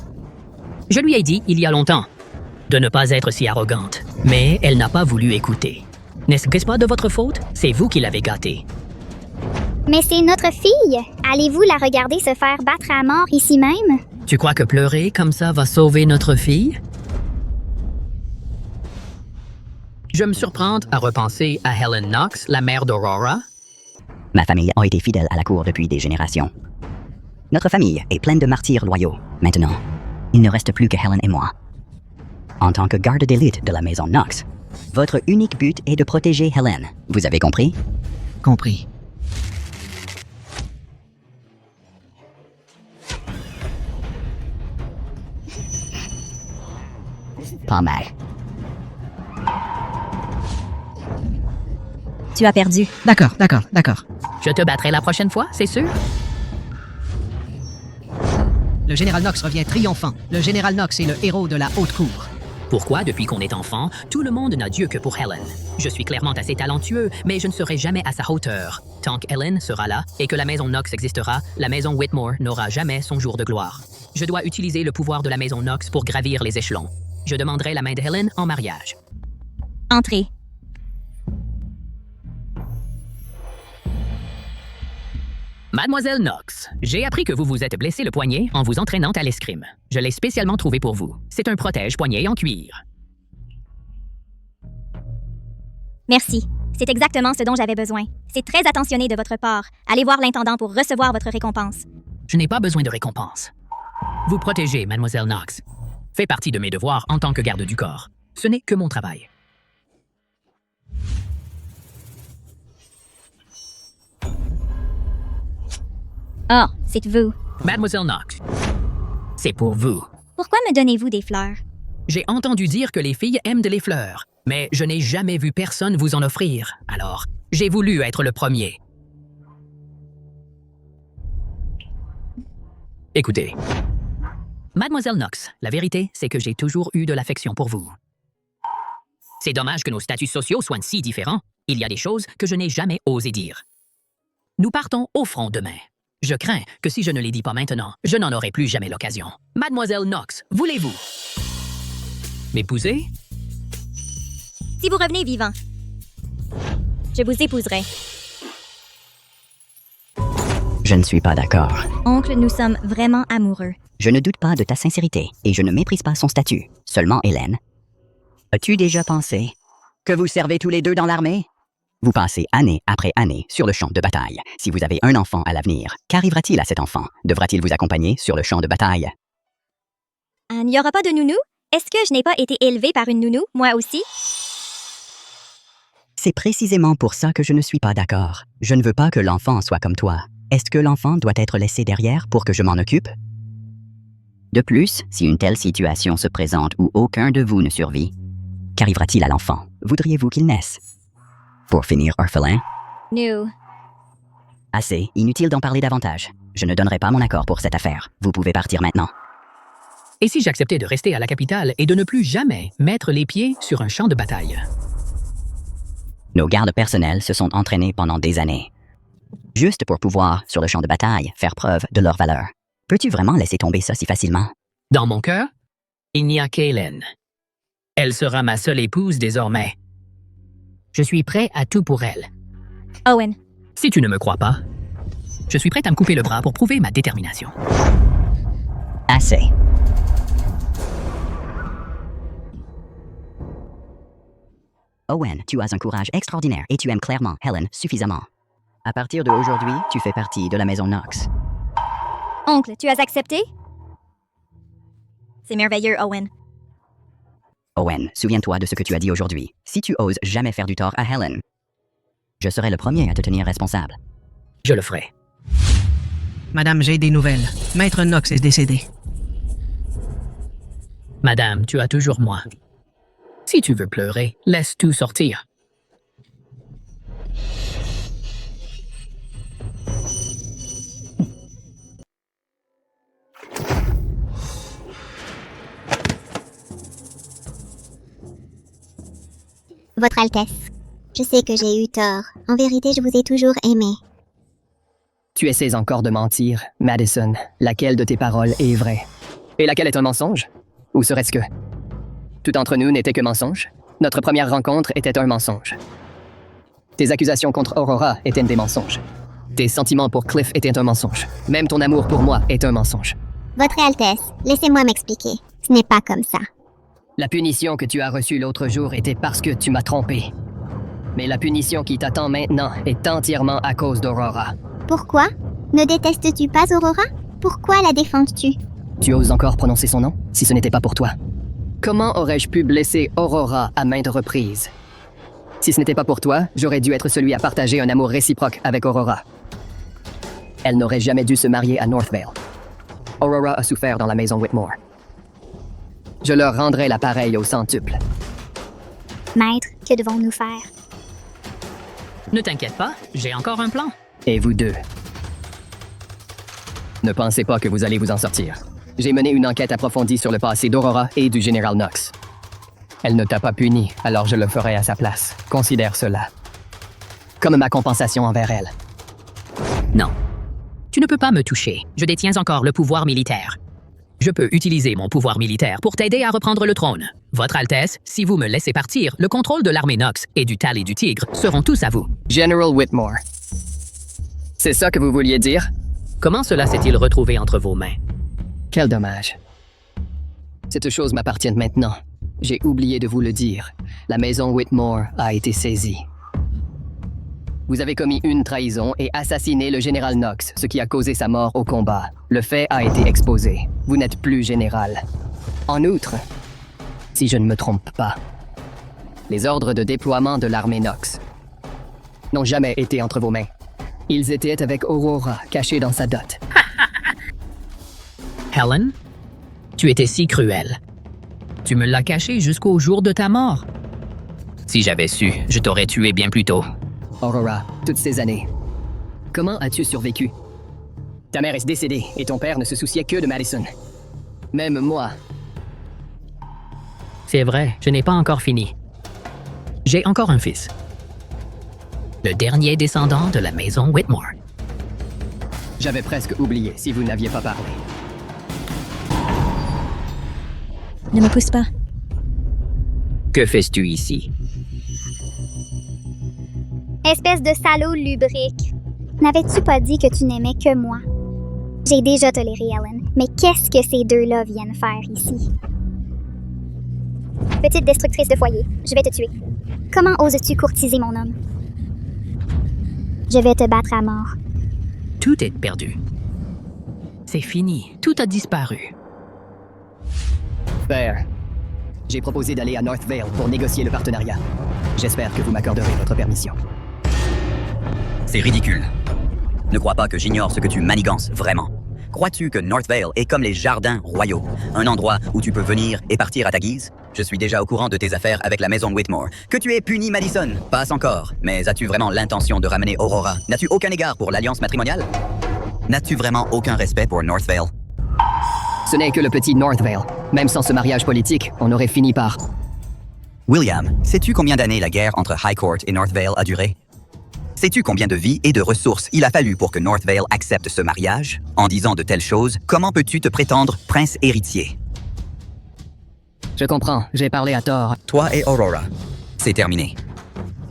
Je lui ai dit, il y a longtemps, de ne pas être si arrogante, mais elle n'a pas voulu écouter. N'est-ce pas de votre faute? C'est vous qui l'avez gâtée. Mais c'est notre fille. Allez-vous la regarder se faire battre à mort ici même? Tu crois que pleurer comme ça va sauver notre fille? Je me surprends à repenser à Helen Knox, la mère d'Aurora. Ma famille a été fidèle à la cour depuis des générations. Notre famille est pleine de martyrs loyaux. Maintenant, il ne reste plus que Helen et moi. En tant que garde d'élite de la maison Knox, votre unique but est de protéger Helen. Vous avez compris? Compris. Pas mal. Tu as perdu. D'accord. Je te battrai la prochaine fois, c'est sûr? Le général Knox revient triomphant. Le général Knox est le héros de la haute cour. Pourquoi, depuis qu'on est enfant, tout le monde n'a Dieu que pour Helen? Je suis clairement assez talentueux, mais je ne serai jamais à sa hauteur. Tant qu'Helen sera là et que la maison Knox existera, la maison Whitmore n'aura jamais son jour de gloire. Je dois utiliser le pouvoir de la maison Knox pour gravir les échelons. Je demanderai la main de Helen en mariage. Entrez. Mademoiselle Knox, j'ai appris que vous vous êtes blessé le poignet en vous entraînant à l'escrime. Je l'ai spécialement trouvé pour vous. C'est un protège-poignet en cuir. Merci. C'est exactement ce dont j'avais besoin. C'est très attentionné de votre part. Allez voir l'intendant pour recevoir votre récompense. Je n'ai pas besoin de récompense. Vous protéger, Mademoiselle Knox, fait partie de mes devoirs en tant que garde du corps. Ce n'est que mon travail. Oh, c'est vous. Mademoiselle Knox, c'est pour vous. Pourquoi me donnez-vous des fleurs? J'ai entendu dire que les filles aiment les fleurs, mais je n'ai jamais vu personne vous en offrir. Alors, j'ai voulu être le premier. Écoutez. Mademoiselle Knox, la vérité, c'est que j'ai toujours eu de l'affection pour vous. C'est dommage que nos statuts sociaux soient si différents. Il y a des choses que je n'ai jamais osé dire. Nous partons au front demain. Je crains que si je ne les dis pas maintenant, je n'en aurai plus jamais l'occasion. Mademoiselle Knox, voulez-vous m'épouser? Si vous revenez vivant, je vous épouserai. Je ne suis pas d'accord. Oncle, nous sommes vraiment amoureux. Je ne doute pas de ta sincérité et je ne méprise pas son statut. Seulement, Hélène, as-tu déjà pensé que vous servez tous les deux dans l'armée? Vous passez année après année sur le champ de bataille. Si vous avez un enfant à l'avenir, qu'arrivera-t-il à cet enfant? Devra-t-il vous accompagner sur le champ de bataille? Il n'y aura pas de nounou? Est-ce que je n'ai pas été élevée par une nounou, moi aussi? C'est précisément pour ça que je ne suis pas d'accord. Je ne veux pas que l'enfant soit comme toi. Est-ce que l'enfant doit être laissé derrière pour que je m'en occupe? De plus, si une telle situation se présente où aucun de vous ne survit, qu'arrivera-t-il à l'enfant? Voudriez-vous qu'il naisse? Pour finir orphelin? Nous. Assez, inutile d'en parler davantage. Je ne donnerai pas mon accord pour cette affaire. Vous pouvez partir maintenant. Et si j'acceptais de rester à la capitale et de ne plus jamais mettre les pieds sur un champ de bataille? Nos gardes personnels se sont entraînés pendant des années. Juste pour pouvoir, sur le champ de bataille, faire preuve de leur valeur. Peux-tu vraiment laisser tomber ça si facilement? Dans mon cœur, il n'y a qu'Hélène. Elle sera ma seule épouse désormais. Je suis prêt à tout pour elle. Owen. Si tu ne me crois pas, je suis prêt à me couper le bras pour prouver ma détermination. Assez. Owen, tu as un courage extraordinaire et tu aimes clairement Helen suffisamment. À partir d'aujourd'hui, tu fais partie de la maison Knox. Oncle, tu as accepté? C'est merveilleux, Owen. Owen, souviens-toi de ce que tu as dit aujourd'hui. Si tu oses jamais faire du tort à Helen, je serai le premier à te tenir responsable. Je le ferai. Madame, j'ai des nouvelles. Maître Knox est décédé. Madame, tu as toujours moi. Si tu veux pleurer, laisse tout sortir. Votre Altesse, je sais que j'ai eu tort. En vérité, je vous ai toujours aimé. Tu essaies encore de mentir, Madison. Laquelle de tes paroles est vraie? Et laquelle est un mensonge? Ou serait-ce que... Tout entre nous n'était que mensonge? Notre première rencontre était un mensonge. Tes accusations contre Aurora étaient des mensonges. Tes sentiments pour Cliff étaient un mensonge. Même ton amour pour moi est un mensonge. Votre Altesse, laissez-moi m'expliquer. Ce n'est pas comme ça. La punition que tu as reçue l'autre jour était parce que tu m'as trompé. Mais la punition qui t'attend maintenant est entièrement à cause d'Aurora. Pourquoi? Ne détestes-tu pas Aurora? Pourquoi la défends-tu? Tu oses encore prononcer son nom, si ce n'était pas pour toi? Comment aurais-je pu blesser Aurora à maintes reprises? Si ce n'était pas pour toi, j'aurais dû être celui à partager un amour réciproque avec Aurora. Elle n'aurait jamais dû se marier à Northvale. Aurora a souffert dans la maison Whitmore. Je leur rendrai la pareille au centuple. Maître, que devons-nous faire? Ne t'inquiète pas, j'ai encore un plan. Et vous deux? Ne pensez pas que vous allez vous en sortir. J'ai mené une enquête approfondie sur le passé d'Aurora et du général Knox. Elle ne t'a pas puni, alors je le ferai à sa place. Considère cela comme ma compensation envers elle. Non. Tu ne peux pas me toucher. Je détiens encore le pouvoir militaire. Je peux utiliser mon pouvoir militaire pour t'aider à reprendre le trône. Votre Altesse, si vous me laissez partir, le contrôle de l'armée Knox et du Tal et du Tigre seront tous à vous. General Whitmore. C'est ça que vous vouliez dire? Comment cela s'est-il retrouvé entre vos mains? Quel dommage. Cette chose m'appartient maintenant. J'ai oublié de vous le dire. La maison Whitmore a été saisie. Vous avez commis une trahison et assassiné le général Knox, ce qui a causé sa mort au combat. Le fait a été exposé. Vous n'êtes plus général. En outre, si je ne me trompe pas, les ordres de déploiement de l'armée Knox n'ont jamais été entre vos mains. Ils étaient avec Aurora, cachée dans sa dot. Helen, tu étais si cruelle. Tu me l'as caché jusqu'au jour de ta mort. Si j'avais su, je t'aurais tué bien plus tôt. Aurora, toutes ces années, comment as-tu survécu? Ta mère est décédée et ton père ne se souciait que de Madison. Même moi. C'est vrai, je n'ai pas encore fini. J'ai encore un fils. Le dernier descendant de la maison Whitmore. J'avais presque oublié si vous n'aviez pas parlé. Ne me pousse pas. Que fais-tu ici? Espèce de salaud lubrique. N'avais-tu pas dit que tu n'aimais que moi? J'ai déjà toléré Helen, mais qu'est-ce que ces deux-là viennent faire ici? Petite destructrice de foyer, je vais te tuer. Comment oses-tu courtiser mon homme? Je vais te battre à mort. Tout est perdu. C'est fini. Tout a disparu. Père, j'ai proposé d'aller à Northvale pour négocier le partenariat. J'espère que vous m'accorderez votre permission. C'est ridicule. Ne crois pas que j'ignore ce que tu manigances vraiment. Crois-tu que Northvale est comme les jardins royaux, un endroit où tu peux venir et partir à ta guise? Je suis déjà au courant de tes affaires avec la maison Whitmore. Que tu aies puni Madison, passe encore. Mais as-tu vraiment l'intention de ramener Aurora? N'as-tu aucun égard pour l'alliance matrimoniale? N'as-tu vraiment aucun respect pour Northvale? Ce n'est que le petit Northvale. Même sans ce mariage politique, on aurait fini par... William, sais-tu combien d'années la guerre entre High Court et Northvale a duré? Sais-tu combien de vies et de ressources il a fallu pour que Northvale accepte ce mariage? En disant de telles choses, comment peux-tu te prétendre prince héritier? Je comprends, j'ai parlé à tort. Toi et Aurora, c'est terminé.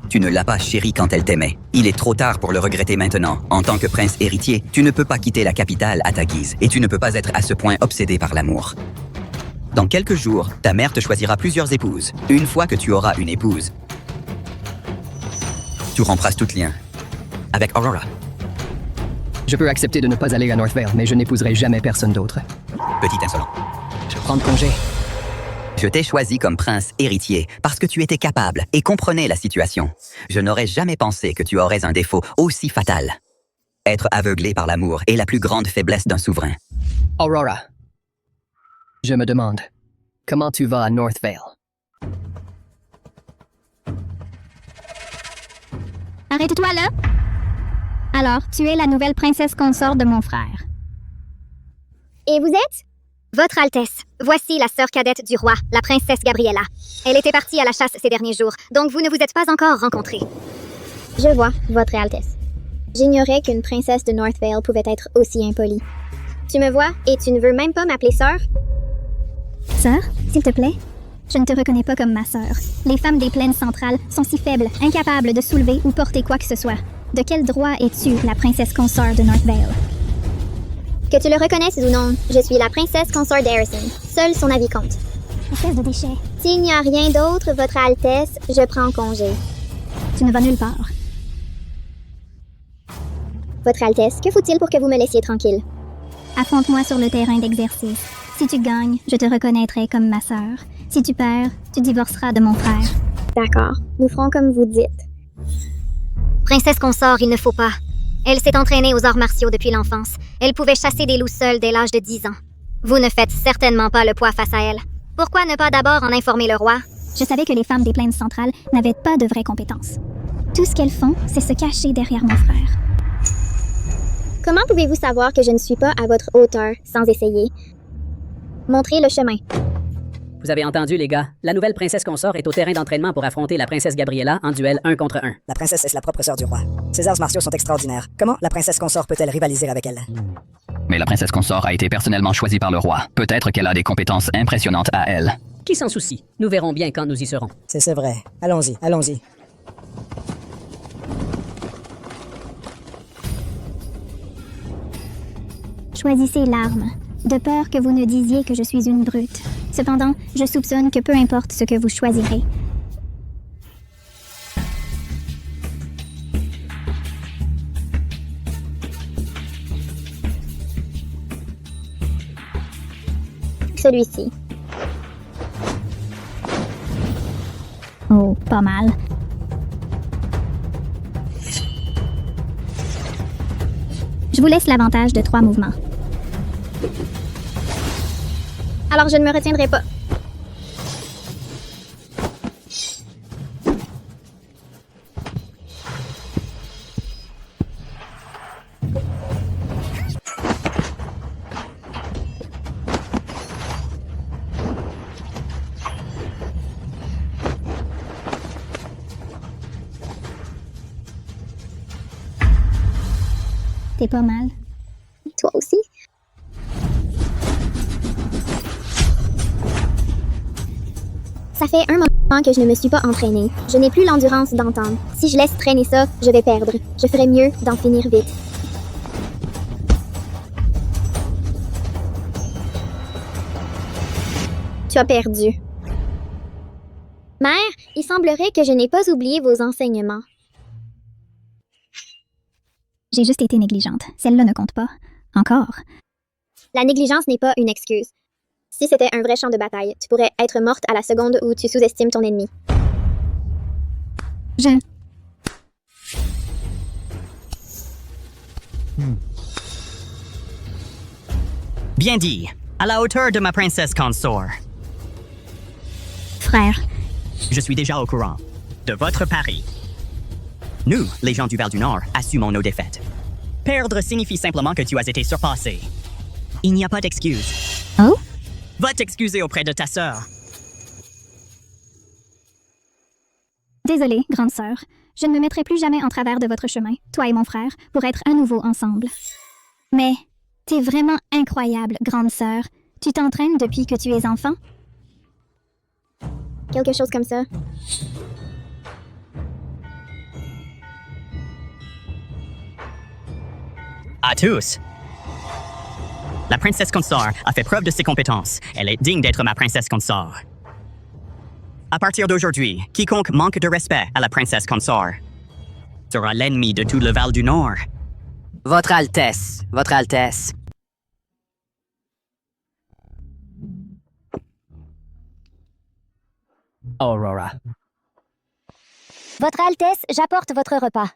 Tu ne l'as pas chérie quand elle t'aimait. Il est trop tard pour le regretter maintenant. En tant que prince héritier, tu ne peux pas quitter la capitale à ta guise et tu ne peux pas être à ce point obsédé par l'amour. Dans quelques jours, ta mère te choisira plusieurs épouses. Une fois que tu auras une épouse, tu remplaces tout lien avec Aurora. Je peux accepter de ne pas aller à Northvale, mais je n'épouserai jamais personne d'autre. Petit insolent. Je prends congé. Je t'ai choisi comme prince héritier parce que tu étais capable et comprenais la situation. Je n'aurais jamais pensé que tu aurais un défaut aussi fatal. Être aveuglé par l'amour est la plus grande faiblesse d'un souverain. Aurora, je me demande, comment tu vas à Northvale? Arrête-toi là! Alors, tu es la nouvelle princesse consort de mon frère. Et vous êtes? Votre Altesse. Voici la sœur cadette du roi, la princesse Gabriella. Elle était partie à la chasse ces derniers jours, donc vous ne vous êtes pas encore rencontrés. Je vois, Votre Altesse. J'ignorais qu'une princesse de Northvale pouvait être aussi impolie. Tu me vois et tu ne veux même pas m'appeler sœur? Sœur, s'il te plaît? Je ne te reconnais pas comme ma sœur. Les femmes des plaines centrales sont si faibles, incapables de soulever ou porter quoi que ce soit. De quel droit es-tu la princesse consort de Northvale? Que tu le reconnaisses ou non, je suis la princesse consort d'Harrison. Seul son avis compte. Espèce de déchet. S'il n'y a rien d'autre, Votre Altesse, je prends congé. Tu ne vas nulle part. Votre Altesse, que faut-il pour que vous me laissiez tranquille? Affronte-moi sur le terrain d'exercice. Si tu gagnes, je te reconnaîtrai comme ma sœur. Si tu perds, tu divorceras de mon frère. D'accord, nous ferons comme vous dites. Princesse consort, il ne faut pas. Elle s'est entraînée aux arts martiaux depuis l'enfance. Elle pouvait chasser des loups seule dès l'âge de 10 ans. Vous ne faites certainement pas le poids face à elle. Pourquoi ne pas d'abord en informer le roi? Je savais que les femmes des plaines centrales n'avaient pas de vraies compétences. Tout ce qu'elles font, c'est se cacher derrière mon frère. Comment pouvez-vous savoir que je ne suis pas à votre hauteur sans essayer? Montrez le chemin. Vous avez entendu, les gars. La nouvelle princesse consort est au terrain d'entraînement pour affronter la princesse Gabriella en duel 1 contre 1. La princesse est la propre sœur du roi. Ses arts martiaux sont extraordinaires. Comment la princesse consort peut-elle rivaliser avec elle? Mais la princesse consort a été personnellement choisie par le roi. Peut-être qu'elle a des compétences impressionnantes à elle. Qui s'en soucie? Nous verrons bien quand nous y serons. C'est vrai. Allons-y, allons-y. Choisissez l'arme, de peur que vous ne disiez que je suis une brute. Cependant, je soupçonne que peu importe ce que vous choisirez, celui-ci. Oh, pas mal. Je vous laisse l'avantage de 3 mouvements. Alors je ne me retiendrai pas. T'es pas mal. Toi aussi? Ça fait un moment que je ne me suis pas entraînée. Je n'ai plus l'endurance d'entendre. Si je laisse traîner ça, je vais perdre. Je ferais mieux d'en finir vite. Tu as perdu. Mère, il semblerait que je n'ai pas oublié vos enseignements. J'ai juste été négligente. Celle-là ne compte pas. Encore. La négligence n'est pas une excuse. Si c'était un vrai champ de bataille, tu pourrais être morte à la seconde où tu sous-estimes ton ennemi. Bien dit. À la hauteur de ma princesse consort. Frère. Je suis déjà au courant de votre pari. Nous, les gens du Val du Nord, assumons nos défaites. Perdre signifie simplement que tu as été surpassé. Il n'y a pas d'excuse. Oh? Va t'excuser auprès de ta sœur. Désolée, grande sœur. Je ne me mettrai plus jamais en travers de votre chemin, toi et mon frère, pour être à nouveau ensemble. Mais t'es vraiment incroyable, grande sœur. Tu t'entraînes depuis que tu es enfant? Quelque chose comme ça. À tous. La princesse consort a fait preuve de ses compétences. Elle est digne d'être ma princesse consort. À partir d'aujourd'hui, quiconque manque de respect à la princesse consort sera l'ennemi de tout le Val du Nord. Votre Altesse, Votre Altesse. Aurora. Votre Altesse, j'apporte votre repas.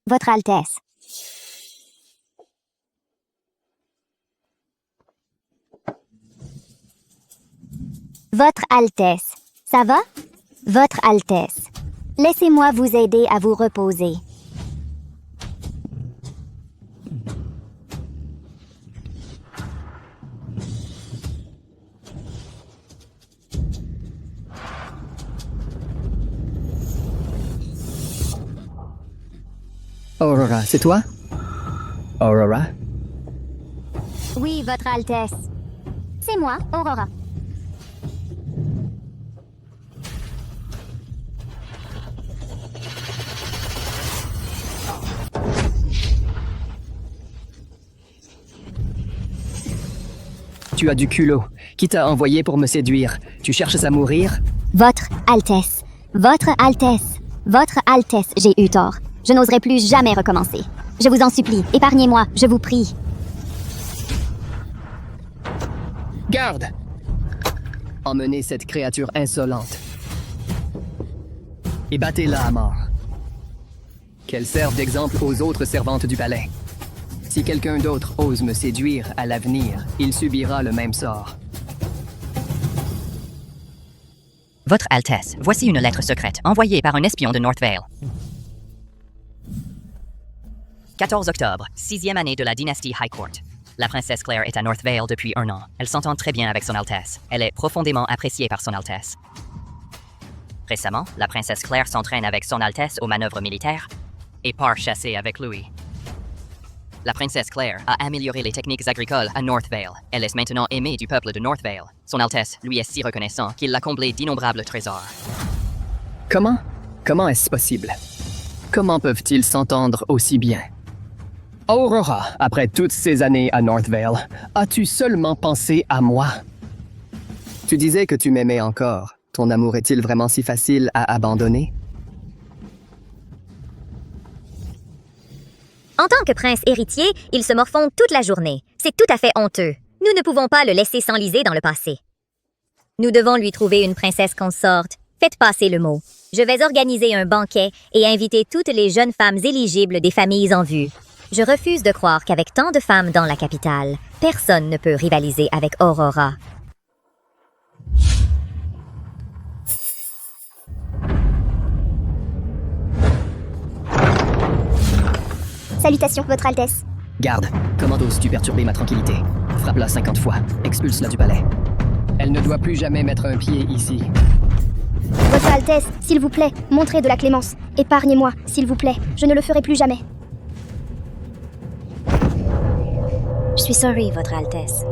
Votre Altesse. Votre Altesse. Ça va? Votre Altesse. Laissez-moi vous aider à vous reposer. Aurora, c'est toi? Aurora? Oui, Votre Altesse. C'est moi, Aurora. Tu as du culot. Qui t'a envoyé pour me séduire? Tu cherches à mourir? Votre Altesse. Votre Altesse. Votre Altesse, j'ai eu tort. Je n'oserai plus jamais recommencer. Je vous en supplie, épargnez-moi, je vous prie. Garde! Emmenez cette créature insolente. Et battez-la à mort. Qu'elle serve d'exemple aux autres servantes du palais. Si quelqu'un d'autre ose me séduire à l'avenir, il subira le même sort. Votre Altesse, voici une lettre secrète envoyée par un espion de Northvale. 14 octobre, 6e année de la dynastie High Court. La princesse Claire est à Northvale depuis 1 an. Elle s'entend très bien avec son Altesse. Elle est profondément appréciée par son Altesse. Récemment, la princesse Claire s'entraîne avec son Altesse aux manœuvres militaires et part chasser avec Louis. La princesse Claire a amélioré les techniques agricoles à Northvale. Elle est maintenant aimée du peuple de Northvale. Son Altesse lui est si reconnaissant qu'il l'a comblé d'innombrables trésors. Comment? Comment est-ce possible? Comment peuvent-ils s'entendre aussi bien? Aurora, après toutes ces années à Northvale, as-tu seulement pensé à moi? Tu disais que tu m'aimais encore. Ton amour est-il vraiment si facile à abandonner? En tant que prince héritier, il se morfond toute la journée. C'est tout à fait honteux. Nous ne pouvons pas le laisser s'enliser dans le passé. Nous devons lui trouver une princesse consorte. Faites passer le mot. Je vais organiser un banquet et inviter toutes les jeunes femmes éligibles des familles en vue. Je refuse de croire qu'avec tant de femmes dans la capitale, personne ne peut rivaliser avec Aurora. Salutations, Votre Altesse. Garde, comment oses-tu perturber ma tranquillité? Frappe-la 50 fois, expulse-la du palais. Elle ne doit plus jamais mettre un pied ici. Votre Altesse, s'il vous plaît, montrez de la clémence. Épargnez-moi, s'il vous plaît. Je ne le ferai plus jamais. Je suis sorry, Votre Altesse.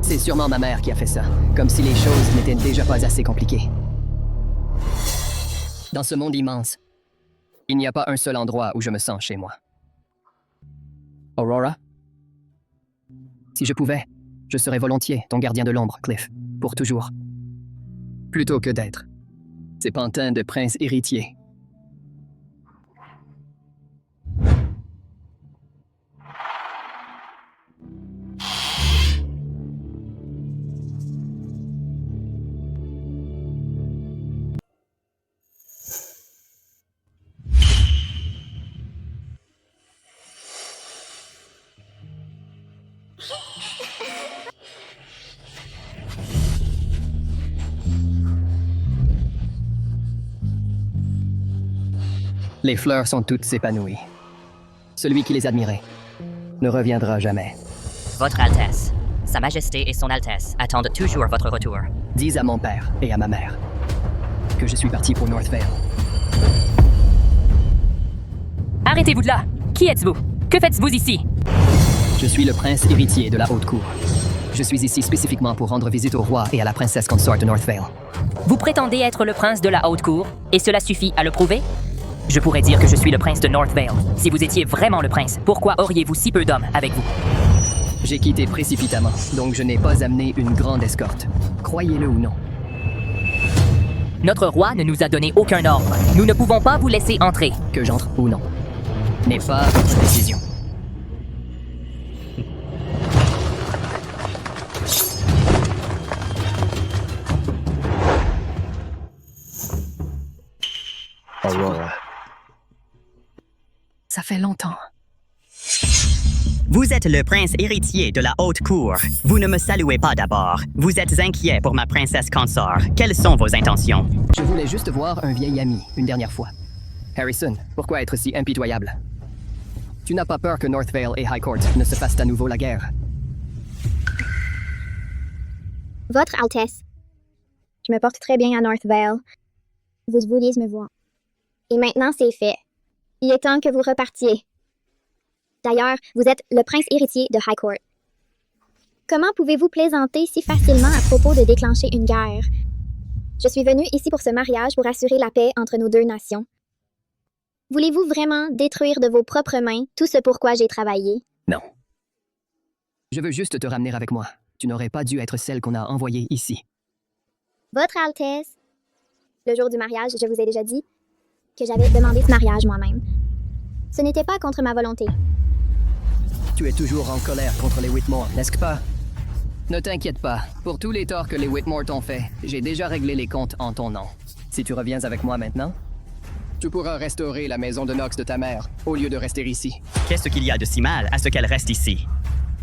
C'est sûrement ma mère qui a fait ça, comme si les choses n'étaient déjà pas assez compliquées. Dans ce monde immense, il n'y a pas un seul endroit où je me sens chez moi. Aurora? Si je pouvais, je serais volontiers ton gardien de l'ombre, Cliff, pour toujours. Plutôt que d'être ces pantins de prince héritier. Les fleurs sont toutes épanouies. Celui qui les admirait ne reviendra jamais. Votre Altesse, Sa Majesté et Son Altesse attendent toujours votre retour. Dis à mon père et à ma mère que je suis parti pour Northvale. Arrêtez-vous de là! Qui êtes-vous? Que faites-vous ici? Je suis le prince héritier de la Haute Cour. Je suis ici spécifiquement pour rendre visite au roi et à la princesse consort de Northvale. Vous prétendez être le prince de la Haute Cour, et cela suffit à le prouver? Je pourrais dire que je suis le prince de Northvale. Si vous étiez vraiment le prince, pourquoi auriez-vous si peu d'hommes avec vous? J'ai quitté précipitamment, donc je n'ai pas amené une grande escorte. Croyez-le ou non. Notre roi ne nous a donné aucun ordre. Nous ne pouvons pas vous laisser entrer. Que j'entre ou non n'est pas votre décision. Aurora. Ça fait longtemps. Vous êtes le prince héritier de la haute cour. Vous ne me saluez pas d'abord. Vous êtes inquiet pour ma princesse consort. Quelles sont vos intentions? Je voulais juste voir un vieil ami, une dernière fois. Harrison, pourquoi être si impitoyable? Tu n'as pas peur que Northvale et High Court ne se fassent à nouveau la guerre? Votre Altesse, je me porte très bien à Northvale. vous vouliez me voir. Et maintenant, c'est fait. Il est temps que vous repartiez. D'ailleurs, vous êtes le prince héritier de High Court. Comment pouvez-vous plaisanter si facilement à propos de déclencher une guerre? Je suis venue ici pour ce mariage pour assurer la paix entre nos deux nations. Voulez-vous vraiment détruire de vos propres mains tout ce pourquoi j'ai travaillé? Non. Je veux juste te ramener avec moi. Tu n'aurais pas dû être celle qu'on a envoyée ici. Votre Altesse, le jour du mariage, je vous ai déjà dit que j'avais demandé ce mariage moi-même. Ce n'était pas contre ma volonté. Tu es toujours en colère contre les Whitmore, n'est-ce pas? Ne t'inquiète pas. Pour tous les torts que les Whitmore t'ont fait, j'ai déjà réglé les comptes en ton nom. Si tu reviens avec moi maintenant, tu pourras restaurer la maison de Nox de ta mère, au lieu de rester ici. Qu'est-ce qu'il y a de si mal à ce qu'elle reste ici?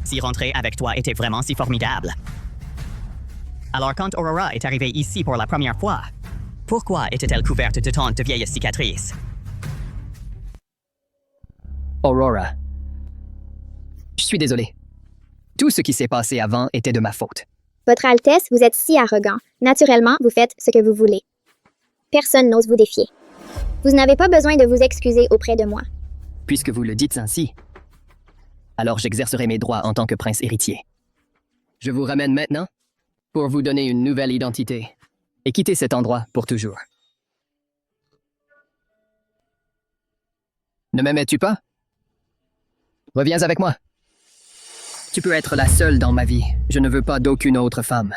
Si rentrer avec toi était vraiment si formidable. Alors quand Aurora est arrivée ici pour la première fois, pourquoi était-elle couverte de tant de vieilles cicatrices? Aurora. Je suis désolé. Tout ce qui s'est passé avant était de ma faute. Votre Altesse, vous êtes si arrogant. Naturellement, vous faites ce que vous voulez. Personne n'ose vous défier. Vous n'avez pas besoin de vous excuser auprès de moi. Puisque vous le dites ainsi, alors j'exercerai mes droits en tant que prince héritier. Je vous ramène maintenant pour vous donner une nouvelle identité et quitter cet endroit pour toujours. Ne m'aimais-tu pas? Reviens avec moi. Tu peux être la seule dans ma vie. Je ne veux pas d'aucune autre femme.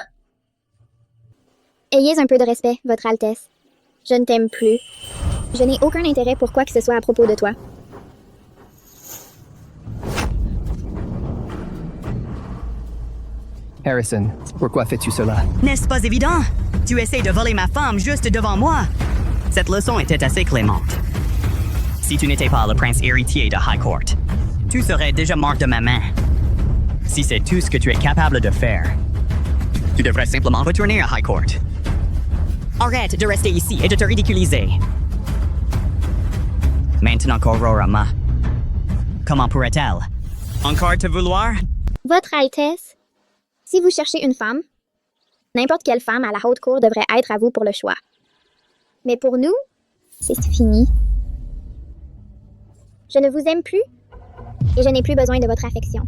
Ayez un peu de respect, Votre Altesse. Je ne t'aime plus. Je n'ai aucun intérêt pour quoi que ce soit à propos de toi. Harrison, pourquoi fais-tu cela? N'est-ce pas évident? Tu essaies de voler ma femme juste devant moi. Cette leçon était assez clémente. Si tu n'étais pas le prince héritier de High Court, tu serais déjà mort de ma main. Si c'est tout ce que tu es capable de faire, tu devrais simplement retourner à High Court. Arrête de rester ici et de te ridiculiser. Maintenant qu'Aurora m'a... Comment pourrait-elle encore te vouloir? Votre Altesse, si vous cherchez une femme, n'importe quelle femme à la haute cour devrait être à vous pour le choix. Mais pour nous, c'est fini. Je ne vous aime plus et je n'ai plus besoin de votre affection.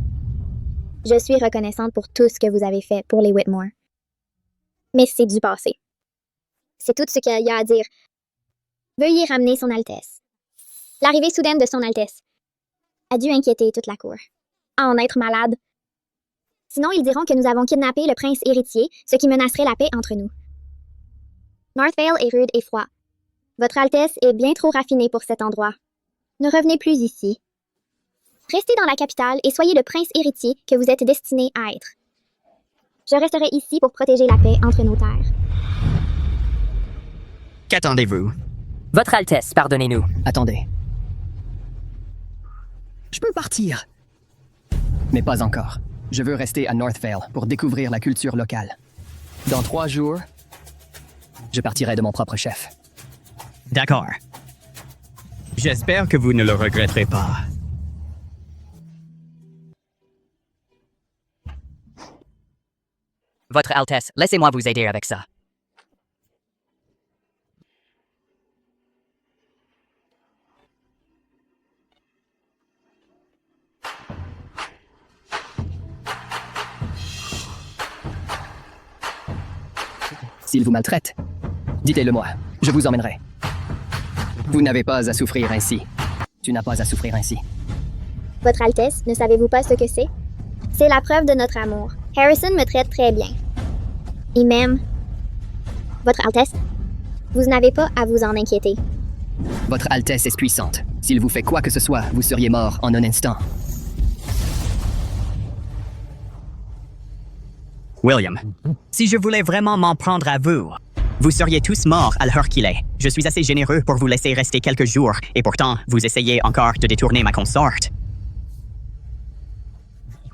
Je suis reconnaissante pour tout ce que vous avez fait pour les Whitmore. Mais c'est du passé. C'est tout ce qu'il y a à dire. Veuillez ramener son Altesse. L'arrivée soudaine de son Altesse a dû inquiéter toute la cour. À en être malade. Sinon, ils diront que nous avons kidnappé le prince héritier, ce qui menacerait la paix entre nous. Northvale est rude et froid. Votre Altesse est bien trop raffinée pour cet endroit. Ne revenez plus ici. Restez dans la capitale et soyez le prince héritier que vous êtes destiné à être. Je resterai ici pour protéger la paix entre nos terres. Qu'attendez-vous? Votre Altesse, pardonnez-nous. Attendez. Je peux partir. Mais pas encore. Je veux rester à Northvale pour découvrir la culture locale. Dans 3 jours, je partirai de mon propre chef. D'accord. J'espère que vous ne le regretterez pas. Votre Altesse, laissez-moi vous aider avec ça. S'il vous maltraite, dites-le-moi. Je vous emmènerai. Vous n'avez pas à souffrir ainsi. Tu n'as pas à souffrir ainsi. Votre Altesse, ne savez-vous pas ce que c'est? C'est la preuve de notre amour. Harrison me traite très bien. Il m'aime. Votre Altesse, vous n'avez pas à vous en inquiéter. Votre Altesse est puissante. S'il vous fait quoi que ce soit, vous seriez mort en un instant. William, si je voulais vraiment m'en prendre à vous, vous seriez tous morts à l'heure qu'il est. Je suis assez généreux pour vous laisser rester quelques jours, et pourtant, vous essayez encore de détourner ma consorte.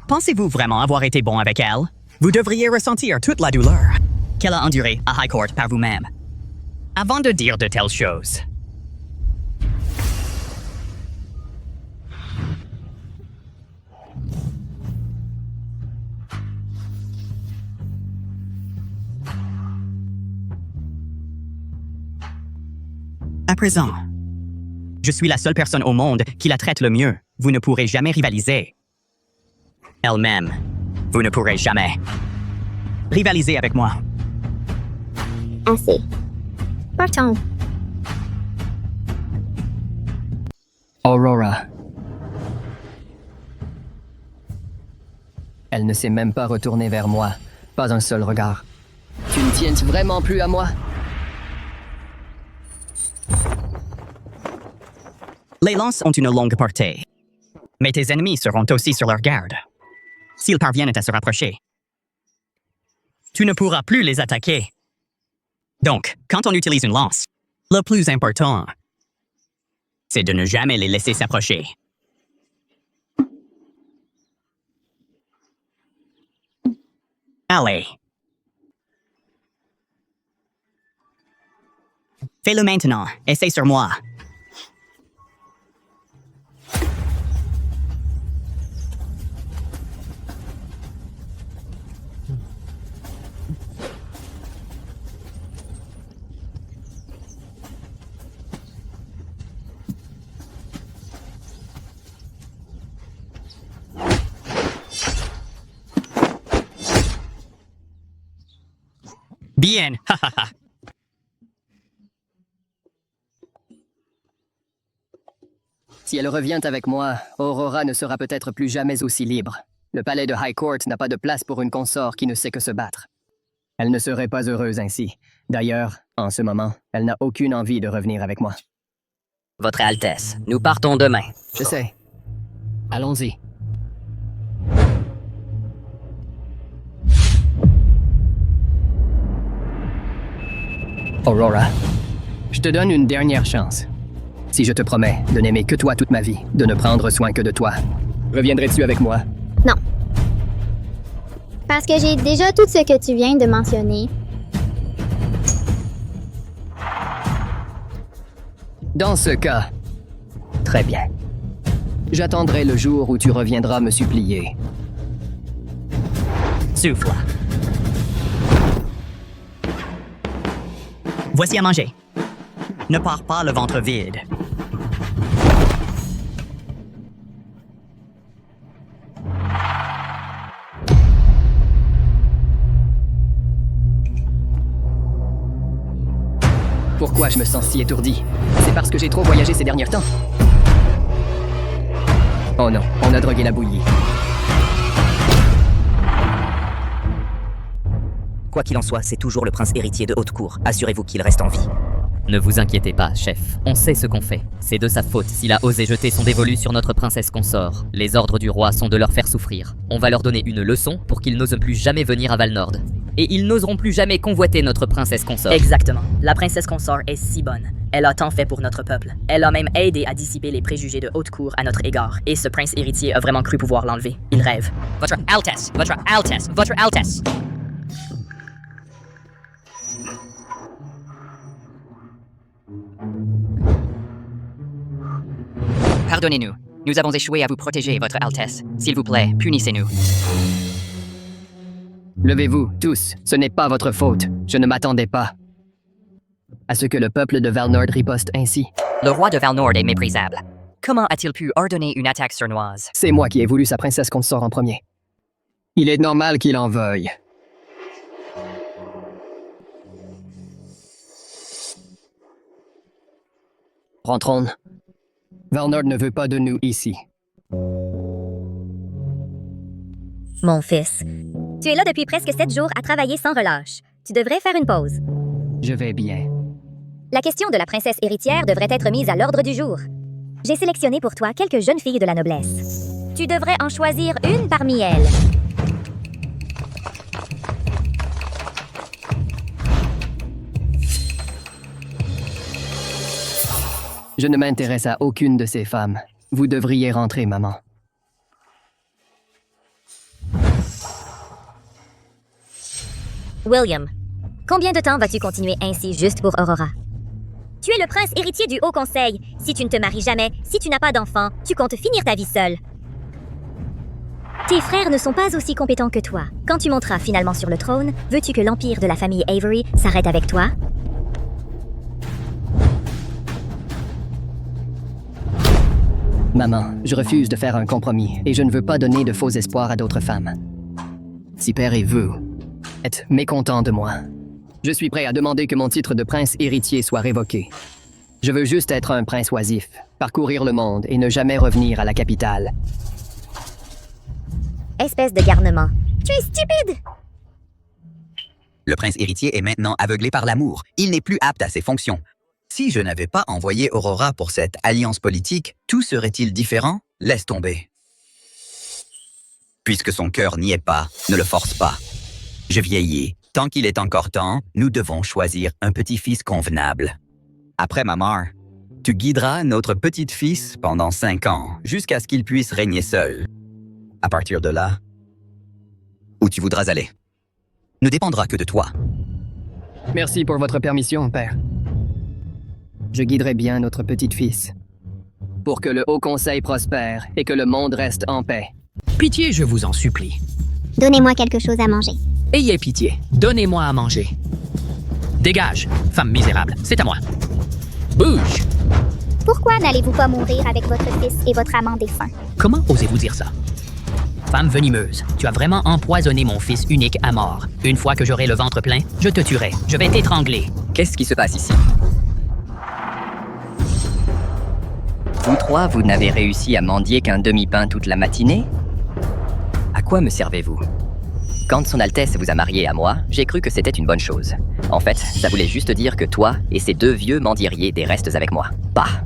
Pensez-vous vraiment avoir été bon avec elle? Vous devriez ressentir toute la douleur qu'elle a endurée à High Court par vous-même, avant de dire de telles choses. À présent, je suis la seule personne au monde qui la traite le mieux. Vous ne pourrez jamais rivaliser. Elle-même, vous ne pourrez jamais rivaliser avec moi. Assez. Partons. Aurora. Elle ne s'est même pas retournée vers moi. Pas un seul regard. Tu ne tiens vraiment plus à moi? Les lances ont une longue portée. Mais tes ennemis seront aussi sur leur garde. S'ils parviennent à se rapprocher, tu ne pourras plus les attaquer. Donc, quand on utilise une lance, le plus important, c'est de ne jamais les laisser s'approcher. Allez. Fais-le maintenant. Essaye sur moi. Bien, hahaha. Si elle revient avec moi, Aurora ne sera peut-être plus jamais aussi libre. Le palais de High Court n'a pas de place pour une consort qui ne sait que se battre. Elle ne serait pas heureuse ainsi. D'ailleurs, en ce moment, elle n'a aucune envie de revenir avec moi. Votre Altesse, nous partons demain. Je sais. Allons-y. Aurora, je te donne une dernière chance. Si je te promets de n'aimer que toi toute ma vie, de ne prendre soin que de toi, reviendrais-tu avec moi? Non. Parce que j'ai déjà tout ce que tu viens de mentionner. Dans ce cas, très bien. J'attendrai le jour où tu reviendras me supplier. Souffle. Voici à manger. Ne pars pas le ventre vide. Pourquoi je me sens si étourdi? C'est parce que j'ai trop voyagé ces derniers temps. Oh non, on a drogué la bouillie. Quoi qu'il en soit, c'est toujours le prince héritier de Haute-Cour. Assurez-vous qu'il reste en vie. Ne vous inquiétez pas, chef. On sait ce qu'on fait. C'est de sa faute s'il a osé jeter son dévolu sur notre princesse consort. Les ordres du roi sont de leur faire souffrir. On va leur donner une leçon pour qu'ils n'osent plus jamais venir à Valnord. Et ils n'oseront plus jamais convoiter notre princesse consort. Exactement. La princesse consort est si bonne. Elle a tant fait pour notre peuple. Elle a même aidé à dissiper les préjugés de Haute-Cour à notre égard. Et ce prince héritier a vraiment cru pouvoir l'enlever. Il rêve. Votre Altesse, votre Altesse, votre Altesse. Pardonnez-nous. Nous avons échoué à vous protéger, votre Altesse. S'il vous plaît, punissez-nous. Levez-vous, tous. Ce n'est pas votre faute. Je ne m'attendais pas à ce que le peuple de Valnord riposte ainsi. Le roi de Valnord est méprisable. Comment a-t-il pu ordonner une attaque sournoise? C'est moi qui ai voulu sa princesse consort en premier. Il est normal qu'il en veuille. Rentrons. Valnord ne veut pas de nous ici. Mon fils, tu es là depuis presque 7 jours à travailler sans relâche. Tu devrais faire une pause. Je vais bien. La question de la princesse héritière devrait être mise à l'ordre du jour. J'ai sélectionné pour toi quelques jeunes filles de la noblesse. Tu devrais en choisir une parmi elles. Je ne m'intéresse à aucune de ces femmes. Vous devriez rentrer, maman. William, combien de temps vas-tu continuer ainsi juste pour Aurora? Tu es le prince héritier du Haut Conseil. Si tu ne te maries jamais, si tu n'as pas d'enfant, tu comptes finir ta vie seul. Tes frères ne sont pas aussi compétents que toi. Quand tu monteras finalement sur le trône, veux-tu que l'empire de la famille Avery s'arrête avec toi? Maman, je refuse de faire un compromis et je ne veux pas donner de faux espoirs à d'autres femmes. Si père et vous êtes mécontents de moi, je suis prêt à demander que mon titre de prince héritier soit révoqué. Je veux juste être un prince oisif, parcourir le monde et ne jamais revenir à la capitale. Espèce de garnement. Tu es stupide! Le prince héritier est maintenant aveuglé par l'amour. Il n'est plus apte à ses fonctions. Si je n'avais pas envoyé Aurora pour cette alliance politique, tout serait-il différent? Laisse tomber. Puisque son cœur n'y est pas, ne le force pas. Je vieillis. Tant qu'il est encore temps, nous devons choisir un petit-fils convenable. Après ma mort, tu guideras notre petit-fils pendant 5 ans, jusqu'à ce qu'il puisse régner seul. À partir de là, où tu voudras aller, ne dépendra que de toi. Merci pour votre permission, père. Je guiderai bien notre petit-fils. Pour que le Haut Conseil prospère et que le monde reste en paix. Pitié, je vous en supplie. Donnez-moi quelque chose à manger. Ayez pitié, donnez-moi à manger. Dégage, femme misérable, c'est à moi. Bouge! Pourquoi n'allez-vous pas mourir avec votre fils et votre amant défunt? Comment osez-vous dire ça? Femme venimeuse, tu as vraiment empoisonné mon fils unique à mort. Une fois que j'aurai le ventre plein, je te tuerai. Je vais t'étrangler. Qu'est-ce qui se passe ici? Vous trois, vous n'avez réussi à mendier qu'un demi-pain toute la matinée? À quoi me servez-vous? Quand Son Altesse vous a marié à moi, j'ai cru que c'était une bonne chose. En fait, ça voulait juste dire que toi et ces 2 vieux mendieriez des restes avec moi. Bah!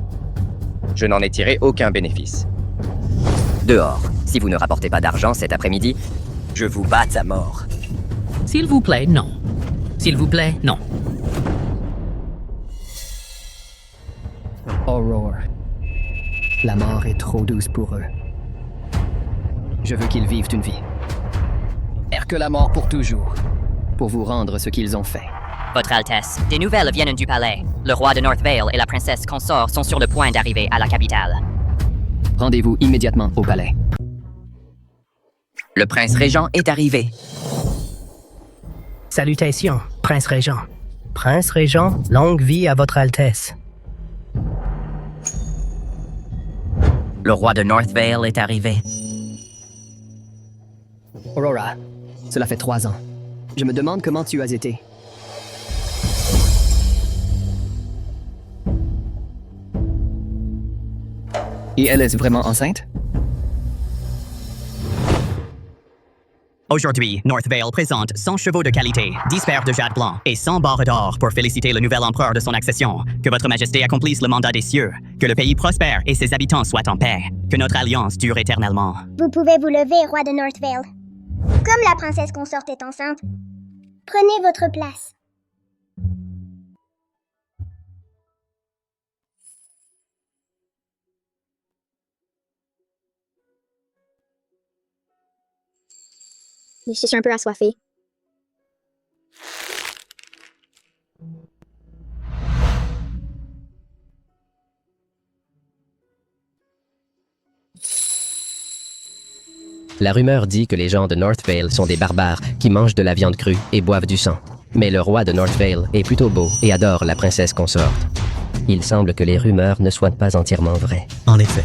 Je n'en ai tiré aucun bénéfice. Dehors, si vous ne rapportez pas d'argent cet après-midi, je vous batte à mort. S'il vous plaît, non. S'il vous plaît, non. Aurore. La mort est trop douce pour eux. Je veux qu'ils vivent une vie. Que la mort pour toujours, pour vous rendre ce qu'ils ont fait. Votre Altesse, des nouvelles viennent du palais. Le roi de North Vale et la princesse consort sont sur le point d'arriver à la capitale. Rendez-vous immédiatement au palais. Le prince régent est arrivé. Salutations, prince régent. Prince régent, longue vie à votre Altesse. Le roi de North Vale est arrivé. Aurora, cela fait 3 ans. Je me demande comment tu as été. Et elle est vraiment enceinte? Aujourd'hui, North Vale présente 100 chevaux de qualité, 10 paires de jade blanc et 100 barres d'or pour féliciter le nouvel empereur de son accession. Que votre majesté accomplisse le mandat des cieux, que le pays prospère et ses habitants soient en paix, que notre alliance dure éternellement. Vous pouvez vous lever, roi de North Vale. Comme la princesse consorte est enceinte, prenez votre place. Je suis un peu assoiffée. La rumeur dit que les gens de North Vale sont des barbares qui mangent de la viande crue et boivent du sang. Mais le roi de North Vale est plutôt beau et adore la princesse consorte. Il semble que les rumeurs ne soient pas entièrement vraies. En effet,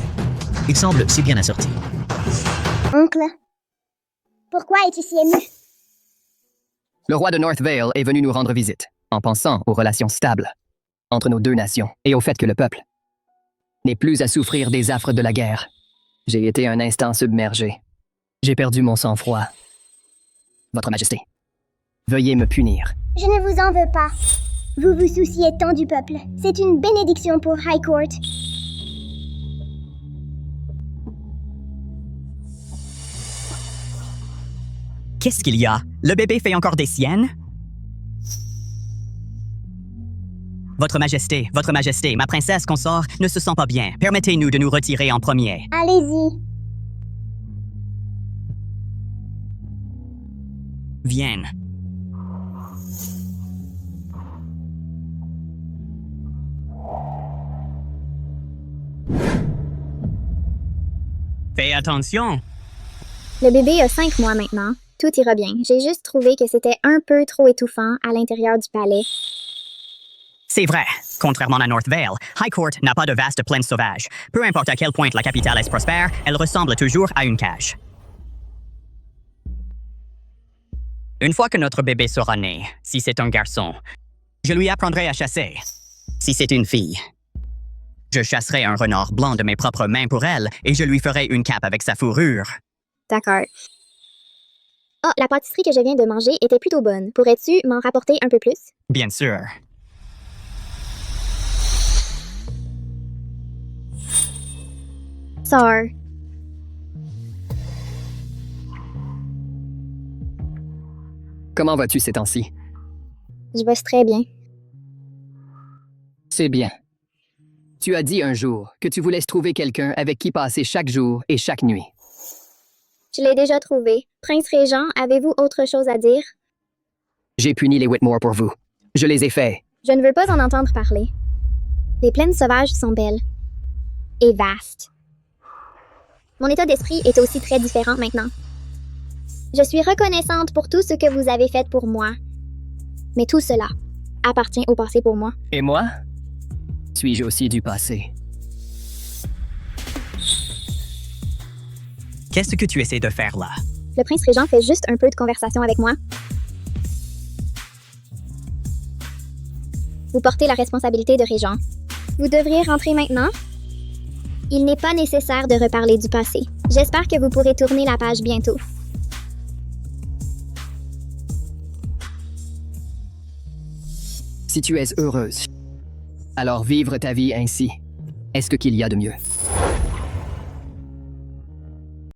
il semble si bien assorti. Oncle, pourquoi es-tu si ému? Le roi de North Vale est venu nous rendre visite, en pensant aux relations stables entre nos 2 nations et au fait que le peuple n'est plus à souffrir des affres de la guerre. J'ai été un instant submergé. J'ai perdu mon sang-froid. Votre Majesté, veuillez me punir. Je ne vous en veux pas. Vous vous souciez tant du peuple. C'est une bénédiction pour High Court. Qu'est-ce qu'il y a? Le bébé fait encore des siennes? Votre Majesté, ma princesse consort ne se sent pas bien. Permettez-nous de nous retirer en premier. Allez-y. Vienne. Fais attention. Le bébé a 5 mois maintenant. Tout ira bien. J'ai juste trouvé que c'était un peu trop étouffant à l'intérieur du palais. C'est vrai. Contrairement à North Vale, High Court n'a pas de vaste plaine sauvage. Peu importe à quel point la capitale est prospère, elle ressemble toujours à une cage. Une fois que notre bébé sera né, si c'est un garçon, je lui apprendrai à chasser. Si c'est une fille, je chasserai un renard blanc de mes propres mains pour elle et je lui ferai une cape avec sa fourrure. D'accord. Oh, la pâtisserie que je viens de manger était plutôt bonne. Pourrais-tu m'en rapporter un peu plus? Bien sûr. Sœur. Comment vas-tu ces temps-ci? Je vais très bien. C'est bien. Tu as dit un jour que tu voulais trouver quelqu'un avec qui passer chaque jour et chaque nuit. Je l'ai déjà trouvé. Prince Régent, avez-vous autre chose à dire? J'ai puni les Whitmore pour vous. Je les ai faits. Je ne veux pas en entendre parler. Les plaines sauvages sont belles. Et vastes. Mon état d'esprit est aussi très différent maintenant. Je suis reconnaissante pour tout ce que vous avez fait pour moi. Mais tout cela appartient au passé pour moi. Et moi? Suis-je aussi du passé? Qu'est-ce que tu essaies de faire là? Le prince Régent fait juste un peu de conversation avec moi. Vous portez la responsabilité de Régent. Vous devriez rentrer maintenant. Il n'est pas nécessaire de reparler du passé. J'espère que vous pourrez tourner la page bientôt. Si tu es heureuse, alors vivre ta vie ainsi, est-ce qu'il y a de mieux?